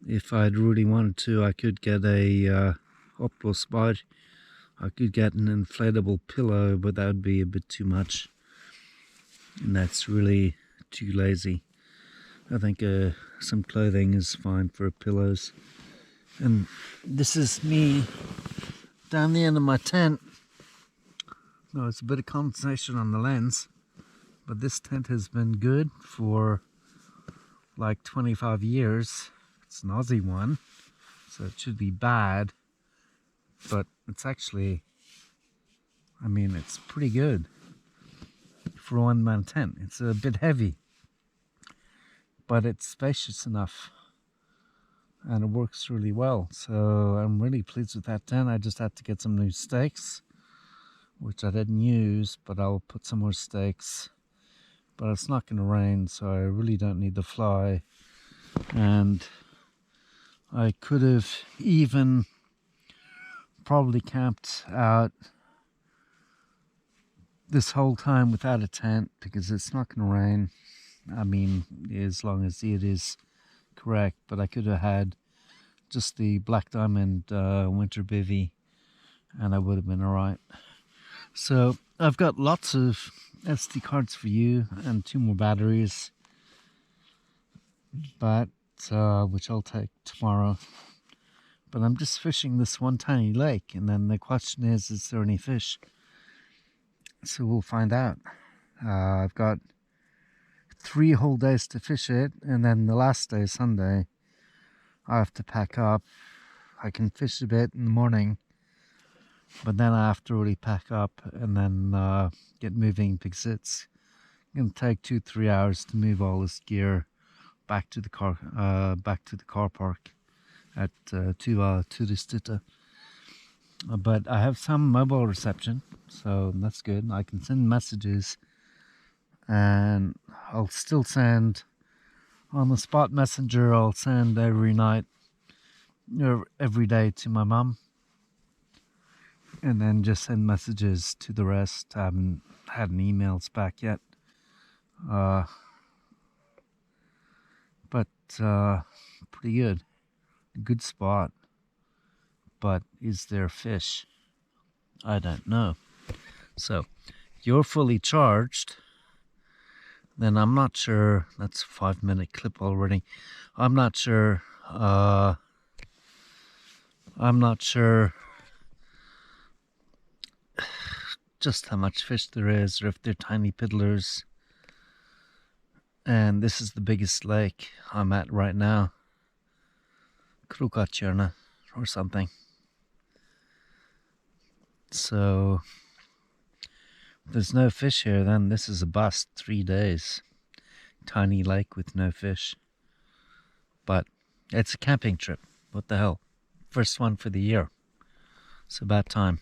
If I'd really wanted to, I could get a Oplospar. I could get an inflatable pillow, but that would be a bit too much. And that's really too lazy. I think some clothing is fine for pillows. And this is me down the end of my tent. No, it's a bit of condensation on the lens, but this tent has been good for like 25 years. It's an Aussie one, so it should be bad, but it's actually, I mean, it's pretty good for a one-man tent. It's a bit heavy, but it's spacious enough and it works really well. So I'm really pleased with that tent. I just had to get some new stakes, which I didn't use, but I'll put some more stakes. But it's not going to rain, so I really don't need the fly. And I could have even probably camped out this whole time without a tent, because it's not going to rain. I mean, as long as it is correct, but I could have had just the Black Diamond winter bivvy and I would have been alright. So I've got lots of SD cards for you and 2 more batteries, but which I'll take tomorrow. But I'm just fishing this one tiny lake, and then the question is there any fish? So we'll find out. I've got 3 whole days to fish it, and then the last day, Sunday, I have to pack up. I can fish a bit in the morning, but then I have to really pack up and then get moving, because it's going to take 2-3 hours to move all this gear back to the car park at Tuva, Urdetjørne. But I have some mobile reception, so that's good. I can send messages, and I'll still send on the spot messenger. I'll send every night or every day to my mum, and then just send messages to the rest. I haven't had any emails back yet, but pretty good spot. But is there fish? I don't know. So you're fully charged, then I'm not sure. That's a 5-minute clip already. I'm not sure just how much fish there is, or if they're tiny piddlers. And this is the biggest lake I'm at right now, Urdetjørne or something. So if there's no fish here, then this is a bust. 3 days, tiny lake with no fish. But it's a camping trip. What the hell? First one for the year. It's about time.